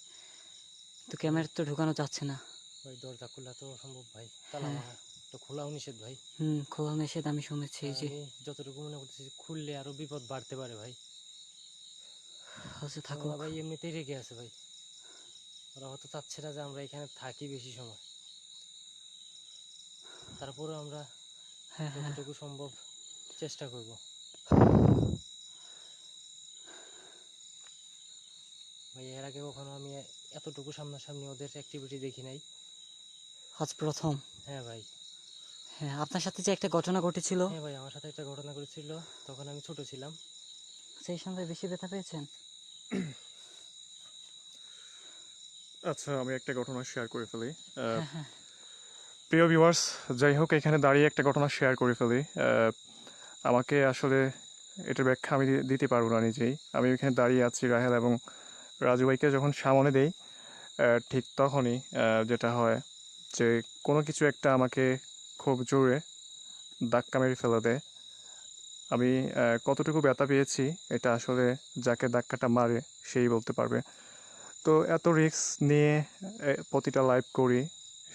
তো ক্যামেরা তো ঢুকানো যাচ্ছে না। ভাই দরজা খোলা তো অসম্ভব ভাই, তালা হ্যাঁ। মারা, তো খোলাও নিষেধ ভাই। খোলা নিষেধ আমি শুনেছি। আর যে আমি যতটুকু মনে করতেছি খুললে আরো বিপদ বাড়তে পারে ভাই। আচ্ছা তো থাকুক। ওরা ভাই এমনিতেই রেগে আছে ভাই, ওরা হয়তো চাচ্ছে না যে আমরা এখানে থাকি বেশি সময়, তারপরেও আমরা হ্যাঁ হ্যাঁ। যতটুকু সম্ভব চেষ্টা করব। ভাই এর আগে কখনো আমি এতটুকু সামনাসামনি ওদের অ্যাক্টিভিটি দেখি নাই। আজ প্রথম। হ্যাঁ ভাই। হ্যাঁ, আপনার সাথে যে একটা ঘটনা ঘটেছিল হ্যাঁ ভাই, আমার সাথে একটা ঘটনা ঘটেছিল, তখন আমি ছোট ছিলাম। সেই সঙ্গে বেশি ব্যথা পেয়েছেন? আচ্ছা আমি একটা ঘটনা শেয়ার করে ফেলি। হ্যাঁ হ্যাঁ। প্রিয় ভিউয়ার্স, যাই হোক এখানে দাঁড়িয়ে একটা ঘটনা শেয়ার করে ফেলি। আমাকে আসলে এটার ব্যাখ্যা আমি দিতে পারবো না নিজেই। আমি এখানে দাঁড়িয়ে আছি রাহেল এবং রাজু ভাইকে যখন সামনে দেই, ঠিক তখনই যেটা হয় যে কোনো কিছু একটা আমাকে খুব জোরে ধাক্কা মেরে ফেলে দেয়। আমি কতটুকু ব্যথা পেয়েছি এটা আসলে যাকে ধাক্কাটা মারে সেই বলতে পারবে। তো এত রিস্ক নিয়ে প্রতিটা লাইভ করি,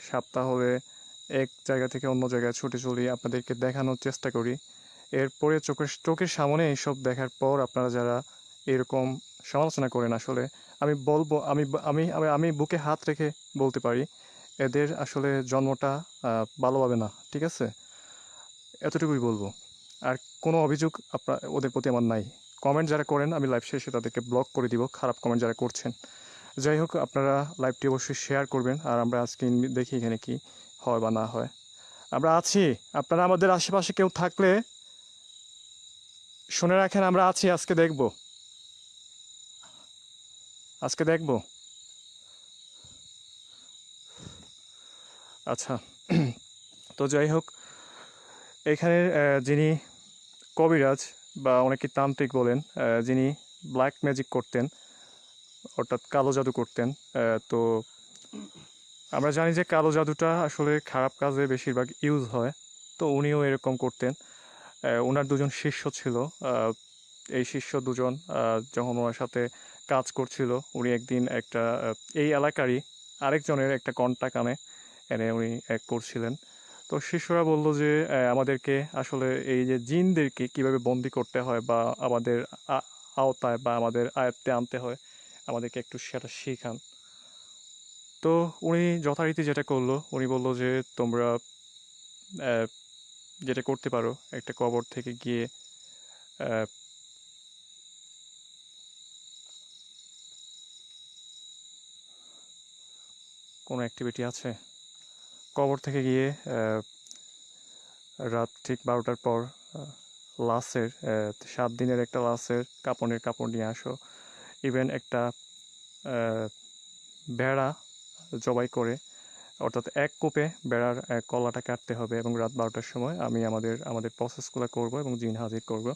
সপ্তাহ হলে এক জায়গা থেকে অন্য জায়গায় ছুটে চলি, আপনাদেরকে দেখানোর চেষ্টা করি। এরপরে চোখের সামনে এইসব দেখার পর আপনারা যারা এরকম সমালোচনা করেন, আসলে আমি বলবো, আমি বুকে হাত রেখে বলতে পারি এদের আসলে জন্মটা ভালোভাবে না, ঠিক আছে? এতটুকুই বলবো। আর কোনো অভিযোগ ওদের প্রতি আমার নাই। কমেন্ট যারা করেন আমি লাইভ শেষে তাদেরকে ব্লক করে দিব, খারাপ কমেন্ট যারা করছেন। যাই হোক আপনারা লাইভটি অবশ্যই শেয়ার করবেন। আর আমরা আজকে দেখি এখানে কি হয় বা না হয়। আমরা আছি, আপনারা আমাদের আশেপাশে কেউ থাকলে শুনে রাখেন, আমরা আছি, আজকে দেখব, আজকে দেখব। আচ্ছা তো যাই হোক এখানে যিনি কবিরাজ বা অনেকে তান্ত্রিক বলেন, যিনি ব্ল্যাক ম্যাজিক করতেন অর্থাৎ কালো জাদু করতেন, তো আমরা জানি যে কালো জাদুটা আসলে খারাপ কাজে বেশিরভাগ ইউজ হয়। তো উনিও এরকম করতেন। ওনার দুজন শিষ্য ছিল। এই শিষ্য দুজন যখন ওনার সাথে কাজ করছিল, উনি একদিন একটা এই এলাকারই আরেকজনের একটা কন্টা কানে এনে উনি করছিলেন। তো শিষ্যরা বলল যে আমাদেরকে আসলে এই যে জিনদেরকে কিভাবে বন্দি করতে হয় বা আমাদের আওতায় বা আমাদের আয়ত্তে আনতে হয়, আমাদেরকে একটু সেটা শিখান। তো উনি যথারীতি যেটা করলো, উনি বলল যে তোমরা আহ, যেটা করতে পারো, একটা কবর থেকে গিয়ে আহ, কোনো অ্যাক্টিভিটি আছে, কবর থেকে গিয়ে রাত ঠিক 12টার পর লাশের 7 দিনের একটা লাশের কাপড়ের কাপড় নিয়ে আসো। ইভেন একটা বেড়া জবাই করে, অর্থাৎ এক কোপে বেড়ার কলাটা কাটতে হবে এবং রাত 12টার সময় আমি আমাদের প্রসেসগুলো করব এবং জিন হাজির করব।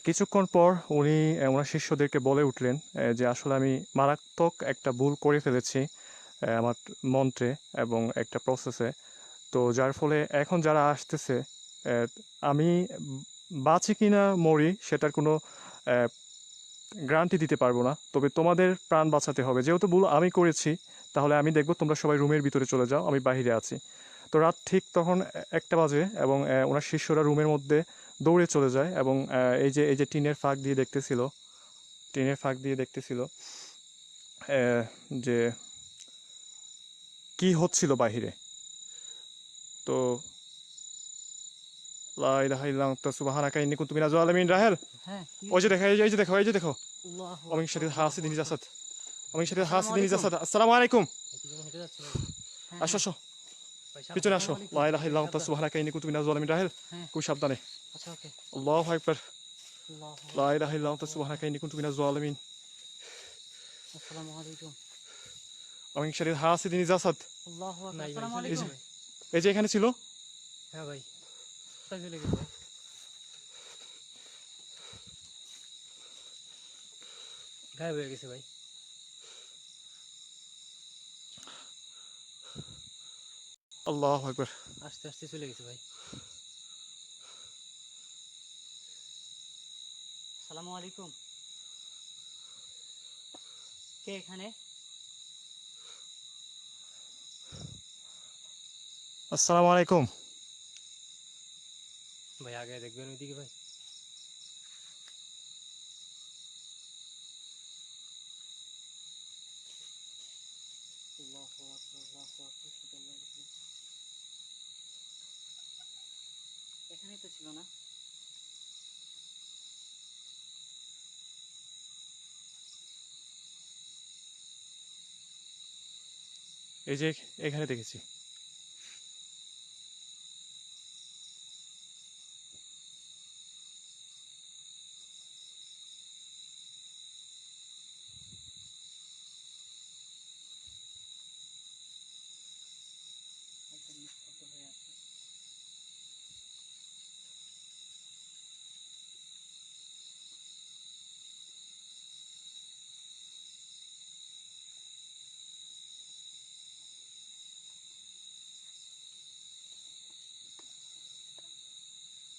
কিছুক্ষণ পর উনি ওনার শিষ্যদেরকে বলে উঠলেন যে আসলে আমি মারাত্মক একটা ভুল করে ফেলেছি আমার মন্ত্রে এবং একটা প্রসেসে। তো যার ফলে এখন যারা আসতেছে, আমি বাঁচি কিনা মরি সেটার কোনো গ্যারান্টি দিতে পারবো না, তবে তোমাদের প্রাণ বাঁচাতে হবে। যেহেতু ভুল আমি করেছি, তাহলে আমি দেখবো তোমরা সবাই রুমের ভিতরে চলে যাও, আমি বাইরে আছি। তো রাত ঠিক তখন 1টা বাজে এবং ওনার শিষ্যরা রুমের মধ্যে দৌড়ে চলে যায় এবং এই যে টিনের ফাঁক দিয়ে দেখতেছিল যে কি হচ্ছিল বাহিরে। তো লা ইলাহা ইল্লা আনতা সুবহানাকা ইন্নী কুনতু মিনাজ জালিমিন। রাহেল, হ্যাঁ কি ওই যে দেখো, এই যে দেখো আল্লাহু অমিন শরীর হাসিদিন জাসাদ, অমিন শরীর হাসিদিন আলাইকুম। জাসাদ। আসসালামু আলাইকুম। কি যেন হেঁটে যাচ্ছে ভাই। হ্যাঁ, আসো আসো, ভাই সাবধানে। পিছনে আসো। আলাইকুম। লা ইলাহা ইল্লা আনতা সাবধানে। সুবহানাকা ইন্নী কুনতু মিনাজ জালিমিন। রাহেল, হ্যাঁ খুব সাবধানে। আচ্ছা ওকে আল্লাহু আকবার। আল্লাহু লা ইলাহা ইল্লা আনতা সুবহানাকা ইন্নী কুনতু মিনাজ জালিমিন। আসসালামু আলাইকুম। অমিন শরীর হাসিদিন জাসাদ। আল্লাহু আকবার। নাই ভাই, আসসালামু চলে আলাইকুম। গেছে ভাই। এই যে এখানে ছিল। হ্যাঁ ভাই, কোথায় চলে গেছে ভাই? গায়েব হয়ে গেছে ভাই। আল্লাহু আকবার। আস্তে আস্তে চলে গেছে ভাই। আসসালামু আলাইকুম। কে এখানে? আসসালামু আলাইকুম। ভাই আগে দেখবেন ওইদিকে ভাই। আল্লাহু আকবার, আল্লাহু আকবার, সুবহানাল্লাহ। এখানেই তো ছিল না? এই যে এখানে দেখেছি। একদম নিস্তব্ধ হয়ে আছে।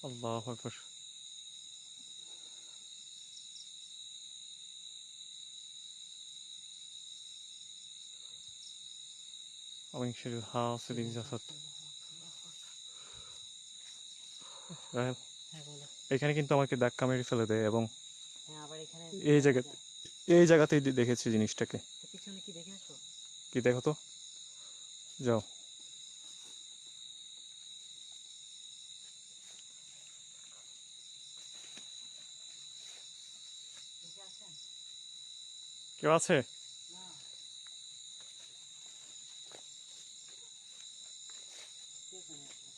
আল্লাহু আকবার। অমিন শরীর হাসিদিন জাসাদ। রাহেল, হ্যাঁ বলো। এখানে কিন্তু আমাকে ধাক্কা মেরে ফেলে দেয় এবং হ্যাঁ আবার এখানে এই দেখা জায়গা যায়। এই জায়গাতেই দেখেছি জিনিসটাকে। তো পিছনে কি দেখে আসো? কি দেখো তো, যাও। দেখে আসেন? কেউ আছে? না। কে এখানে আছে?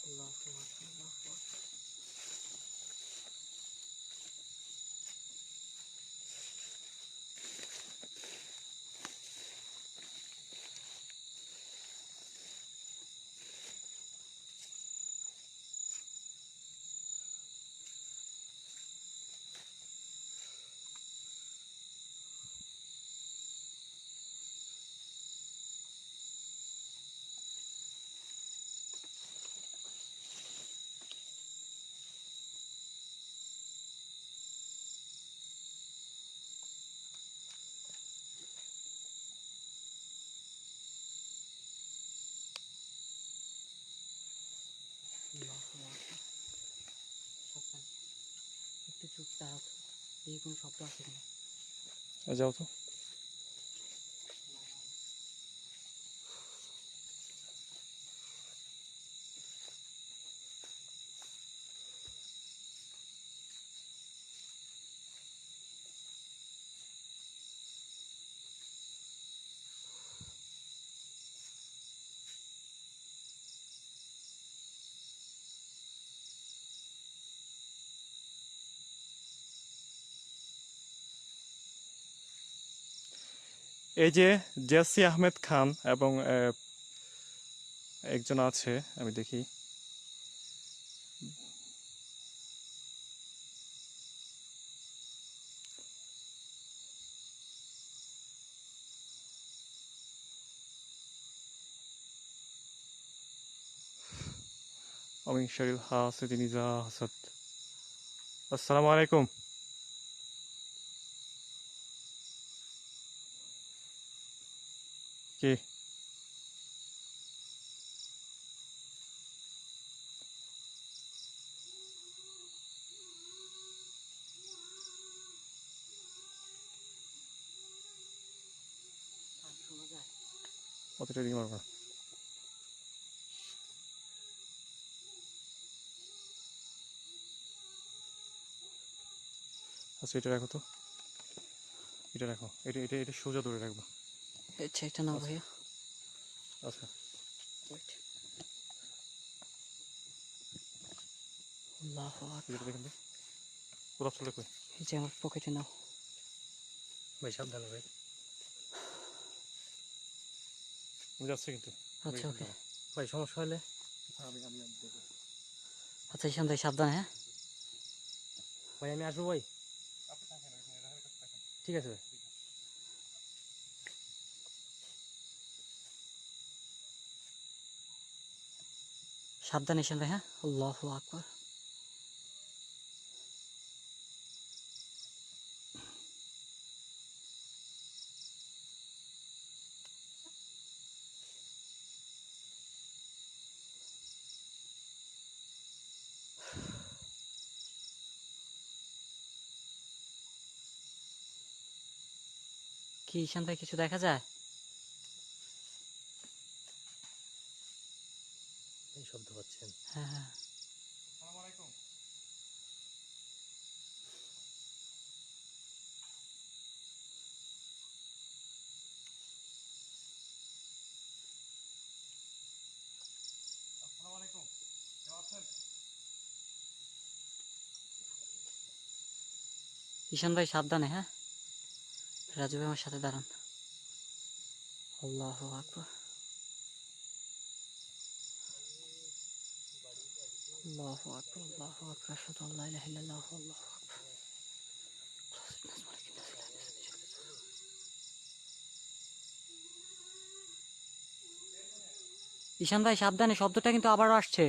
আল্লাহু আকবার, আল্লাহু আকবার। আল্লাহু আকবার। সাবধানে। একটু চুপ দাঁড়াও তো। দেখি কোনো শব্দ আছে কিনা। যাও তো। এই যে জেসি আহমেদ খান এবং একজন আছে, আমি দেখি। অমিন শরীর হাসিদিন জাসাদ। আসসালামু আলাইকুম। কি অতটা রিং মারবা? আচ্ছা এটা রাখো তো, এটা রাখো, এটা এটা এটা সোজা ধরে রাখবা। আচ্ছা এটা নাও ভাইয়া। আচ্ছা Wait. আল্লাহু আকবার। এটা দেখেন তো, গোলাপ চলে কই? এই যে আমার পকেটে নাও। ভাই সাবধানে ভাই। আমি যাচ্ছি কিন্তু। আচ্ছা ওকে। ভাই সমস্যা হলে আমি আমি আমি দেখবো। আচ্ছা ঈশান ভাই সাবধানে, হ্যাঁ? ভাই আমি আসবো ভাই। ঠিক আছে ভাই। সাবধানে ঈশান ভাই, হ্যাঁ? আল্লাহু আকবার। কি ঈশান ভাই কিছু দেখা যায়? এই শব্দ পাচ্ছেন? হ্যাঁ হ্যাঁ। আসসালামু আলাইকুম। আসসালামু আলাইকুম, কেমন আছেন? ঈশান ভাই সাবধানে, হ্যাঁ? রাজু ভাই আমার সাথে দাঁড়ান। আল্লাহু আকবার। আল্লাহু আকবার, আল্লাহু আকবার, আশহাদু আল্লা ইলাহা ইল্লাল্লাহ, আল্লাহু আকবার। ঈশান ভাই সাবধানে, শব্দটা কিন্তু আবারও আসছে।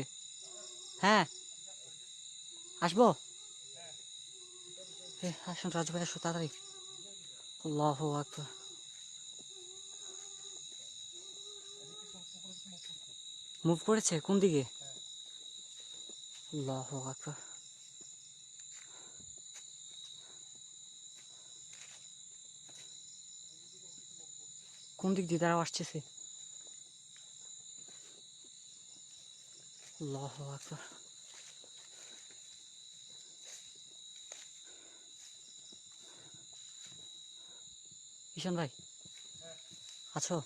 হ্যাঁ আসবো? আসুন রাজু ভাই, আসো তাড়াতাড়ি। আল্লাহু আকবার। মুভ করেছে কোন দিকে? আল্লাহু আকবার। কোন দিক দিয়ে তারা আসছে? আল্লাহু আকবার। ঈশান ভাই আছো?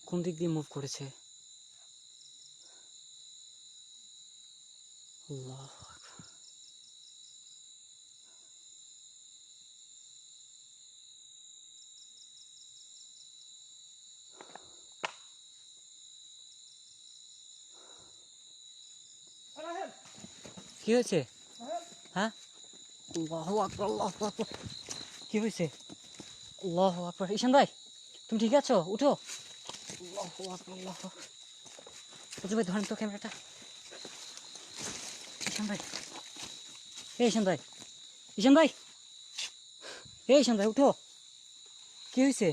কোন দিক দিয়ে মুভ করেছে? আল্লাহু আকবার। কি হয়েছে? হ্যাঁ আল্লাহু আকবার, আল্লাহু আকবার। কি হয়েছে? আল্লাহু আকবার। ঈশান ভাই তুমি ঠিক আছো? উঠো। আল্লাহু আকবার, আল্লাহু আকবার। রাজু ভাই ধরেন তো ক্যামেরাটা। ঈশান ভাই, এই ঈশান ভাই, ঈশান ভাই, এই ঈশান ভাই উঠো। কি হয়েছে?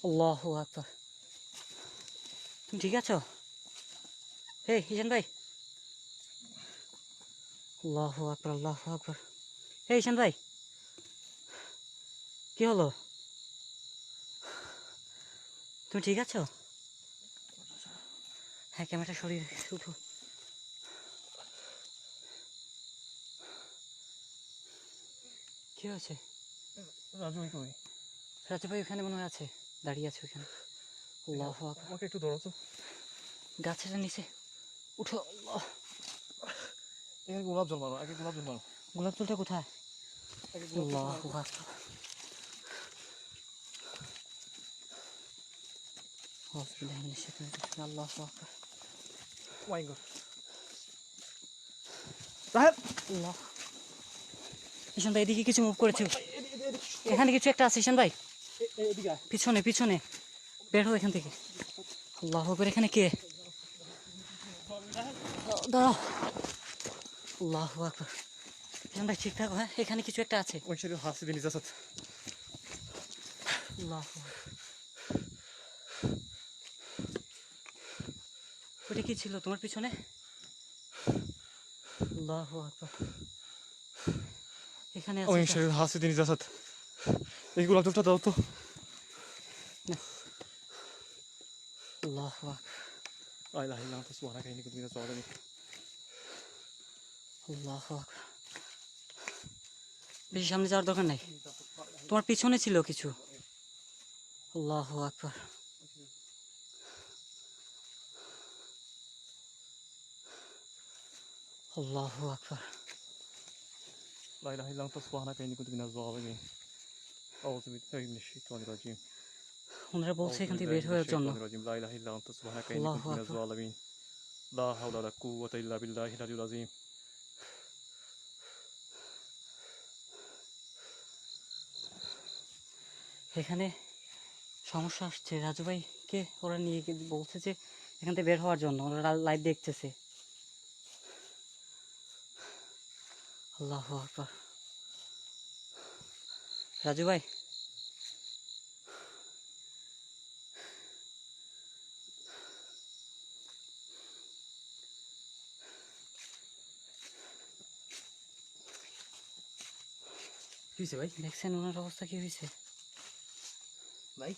আল্লাহু আকবার। তুমি ঠিক আছো? এই ঈশান ভাই। আল্লাহু আকবার, আল্লাহু আকবার। এই ঈশান ভাই কি হলো? তুমি ঠিক আছো? হ্যাঁ ক্যামেরাটা সরিয়ে উঠো। কি হয়েছে? রাজু ভাই কই? রাজু ভাই ওখানে মনে হয় আছে, দাঁড়িয়ে আছে ওখানে। আল্লাহু আকবার। আমাকে একটু ধরো তো। গাছের নিচে উঠো। আল্লাহ। এখানে গোলাপ জল মারো, আগে গোলাপ জল মারো। গোলাপ জলটা কোথায়? আগে গোলাপ জল আল্লাহু মারো। আকবার। আউযুবিল্লাহি মিনাশ শাইতানির রাজিম। আল্লাহু আকবার। মাই গড। রাহেল, আল্লাহ। ঈশান ভাই এদিকে কিছু মুভ করেছে। এখানে কিছু একটা আছে ঈশান ভাই। এদিকে আয়। পিছনে পিছনে বের হো এখান থেকে। আল্লাহু আকবার। এখানে কে? দাঁড়াও। আল্লাহু আকবার। ঈশান ভাই ঠিক থাকো, হ্যাঁ? এখানে কিছু একটা আছে। ওই সাইডে হাসি দিন ইজাজত। আল্লাহু আকবার। ওটা কি ছিল তোমার পিছনে? আল্লাহু আকবার। এখানে আছে وين এটা। شايل حاسدين جسد يقول عبد الفتاح دوتو আল্লাহু আকবার। لا اله الا انت سبحانك اني كنت من الظالمين আল্লাহু আকবার। বেশি সামনে যাওয়ার দরকার নাই, তোমার পিছনে ছিল কিছু। আল্লাহু আকবার। আল্লাহু আকবার। لا اله الا انت سبحانك اني كنت من الظالمين اعوذ بالله من الشيطان الرجيم ওনারা বলছে اعوذ এখান থেকে بالله বের من হওয়ার জন্য। الشيطان الرجيم لا اله الا انت سبحانك اني الله كنت من أكبر. الظالمين لا حول ولا قوة الا بالله العلي العظيم এখানে সমস্যা আসছে, রাজু ভাইকে ওরা নিয়ে বলছে যে এখান থেকে বের হওয়ার জন্য, ওরা লাইভ দেখতেছে। আল্লাহু আকবার। রাজু ভাই, কি হয়েছে ভাই? দেখছেন ওনার অবস্থা কি হয়েছে? ভাই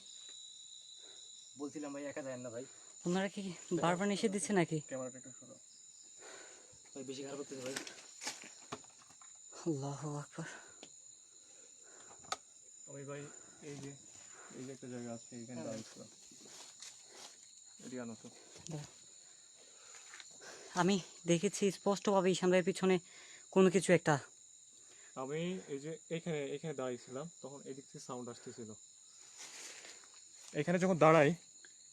বলছিলাম ভাই একা যায় না ভাই। ওনারা কি বারবার নিষেধ দিচ্ছে নাকি? ক্যামেরাটা একটু সরাও ভাই বেশি খারাপ করতেছে ভাই। আল্লাহু আকবার। ওই ভাই এই যে একটা জায়গা আছে এখানে দাঁড়িয়েছিল এদিকে আনো তো আমি দেখেছি স্পষ্টভাবে ঈশান ভাইয়ের পিছনে কোনো কিছু একটা। আমি এই যে এখানে দাঁড়িয়েছিলাম তখন এদিক থেকে সাউন্ড আসতেছিল এখানে যখন দাঁড়াই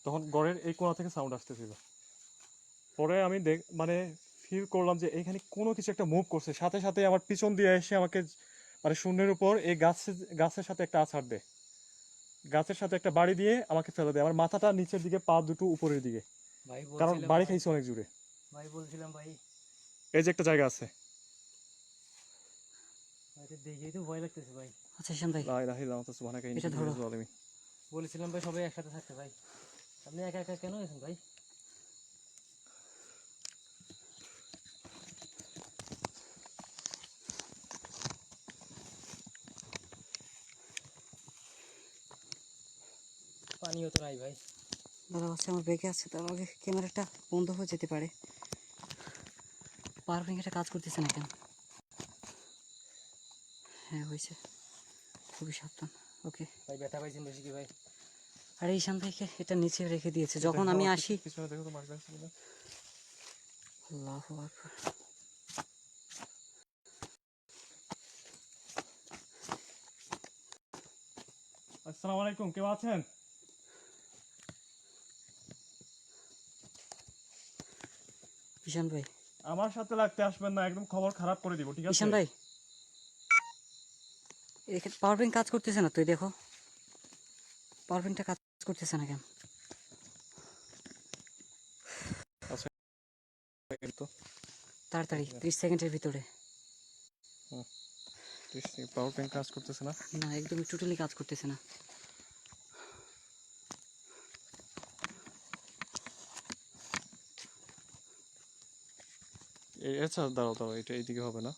তখন ঘরের এই কোণা থেকে সাউন্ড আসতেছিল পরে আমি মানে ফিল করলাম যে এখানে কোনো কিছু একটা মুভ করছে সাথে সাথে আমার পিছন দিয়ে এসে আমাকে মানে শূন্যের উপর এই গাছের সাথে একটা আছাড় দেয় গাছের সাথে একটা বাড়ি দিয়ে আমাকে ফেলে দেয় আমার মাথাটা নিচের দিকে পা দুটো উপরের দিকে ভাই কারণ বলছিলাম বাড়ি ভাই, খাইছে অনেক জোরে ভাই বলছিলাম ভাই, এই যে একটা জায়গা আছে এটা দেখেই তো ভয় লাগতেছে ভাই। আচ্ছা ঈশান ভাই, লা ইলাহা ইল্লা আনতা সুবহানাকা ইন্নী এটা কুনতু ধরো। মিনাজ জালিমিন বলেছিলাম ভাই সবাই একসাথে থাকতে ভাই, আপনি একা একা কেন গেছেন ভাই? পানিও তো নাই ভাই। দাদা আছে আমার ব্যাগে আছে, তার আগে ক্যামেরাটা বন্ধ হয়ে যেতে পারে। পাওয়ার ব্যাংক এটা কাজ করতেছে না কেন? হ্যাঁ হয়েছে, খুবই সাবধান। ওকে। ভাই ব্যথা পাইছেন বেশি কি ভাই? আর ঈশান ভাইকে এটা নিচে রেখে দিয়েছে যখন আমি আসি। পিছনে দেখো তো মার্ক আছে কিনা আল্লাহু আকবার। আসসালামু আলাইকুম কেউ আছেন ঈশান ভাই, আমার সাথে লাগতে আসবেন না একদম খবর খারাপ করে দিব ঠিক আছে ঈশান ভাই, এখানে পাওয়ার ব্যাংক কাজ করতেছে না, তুই দেখো পাওয়ার ব্যাংকটা কাজ করতেছে না কেন? তো তাড়াতাড়ি 30 সেকেন্ডের ভিতরে। পাওয়ার ব্যাংক কাজ করতেছে না না একদমই টোটালি কাজ করতেছে না। আচ্ছা দাঁড়াও দাঁড়াও এটা এইদিকে হবে না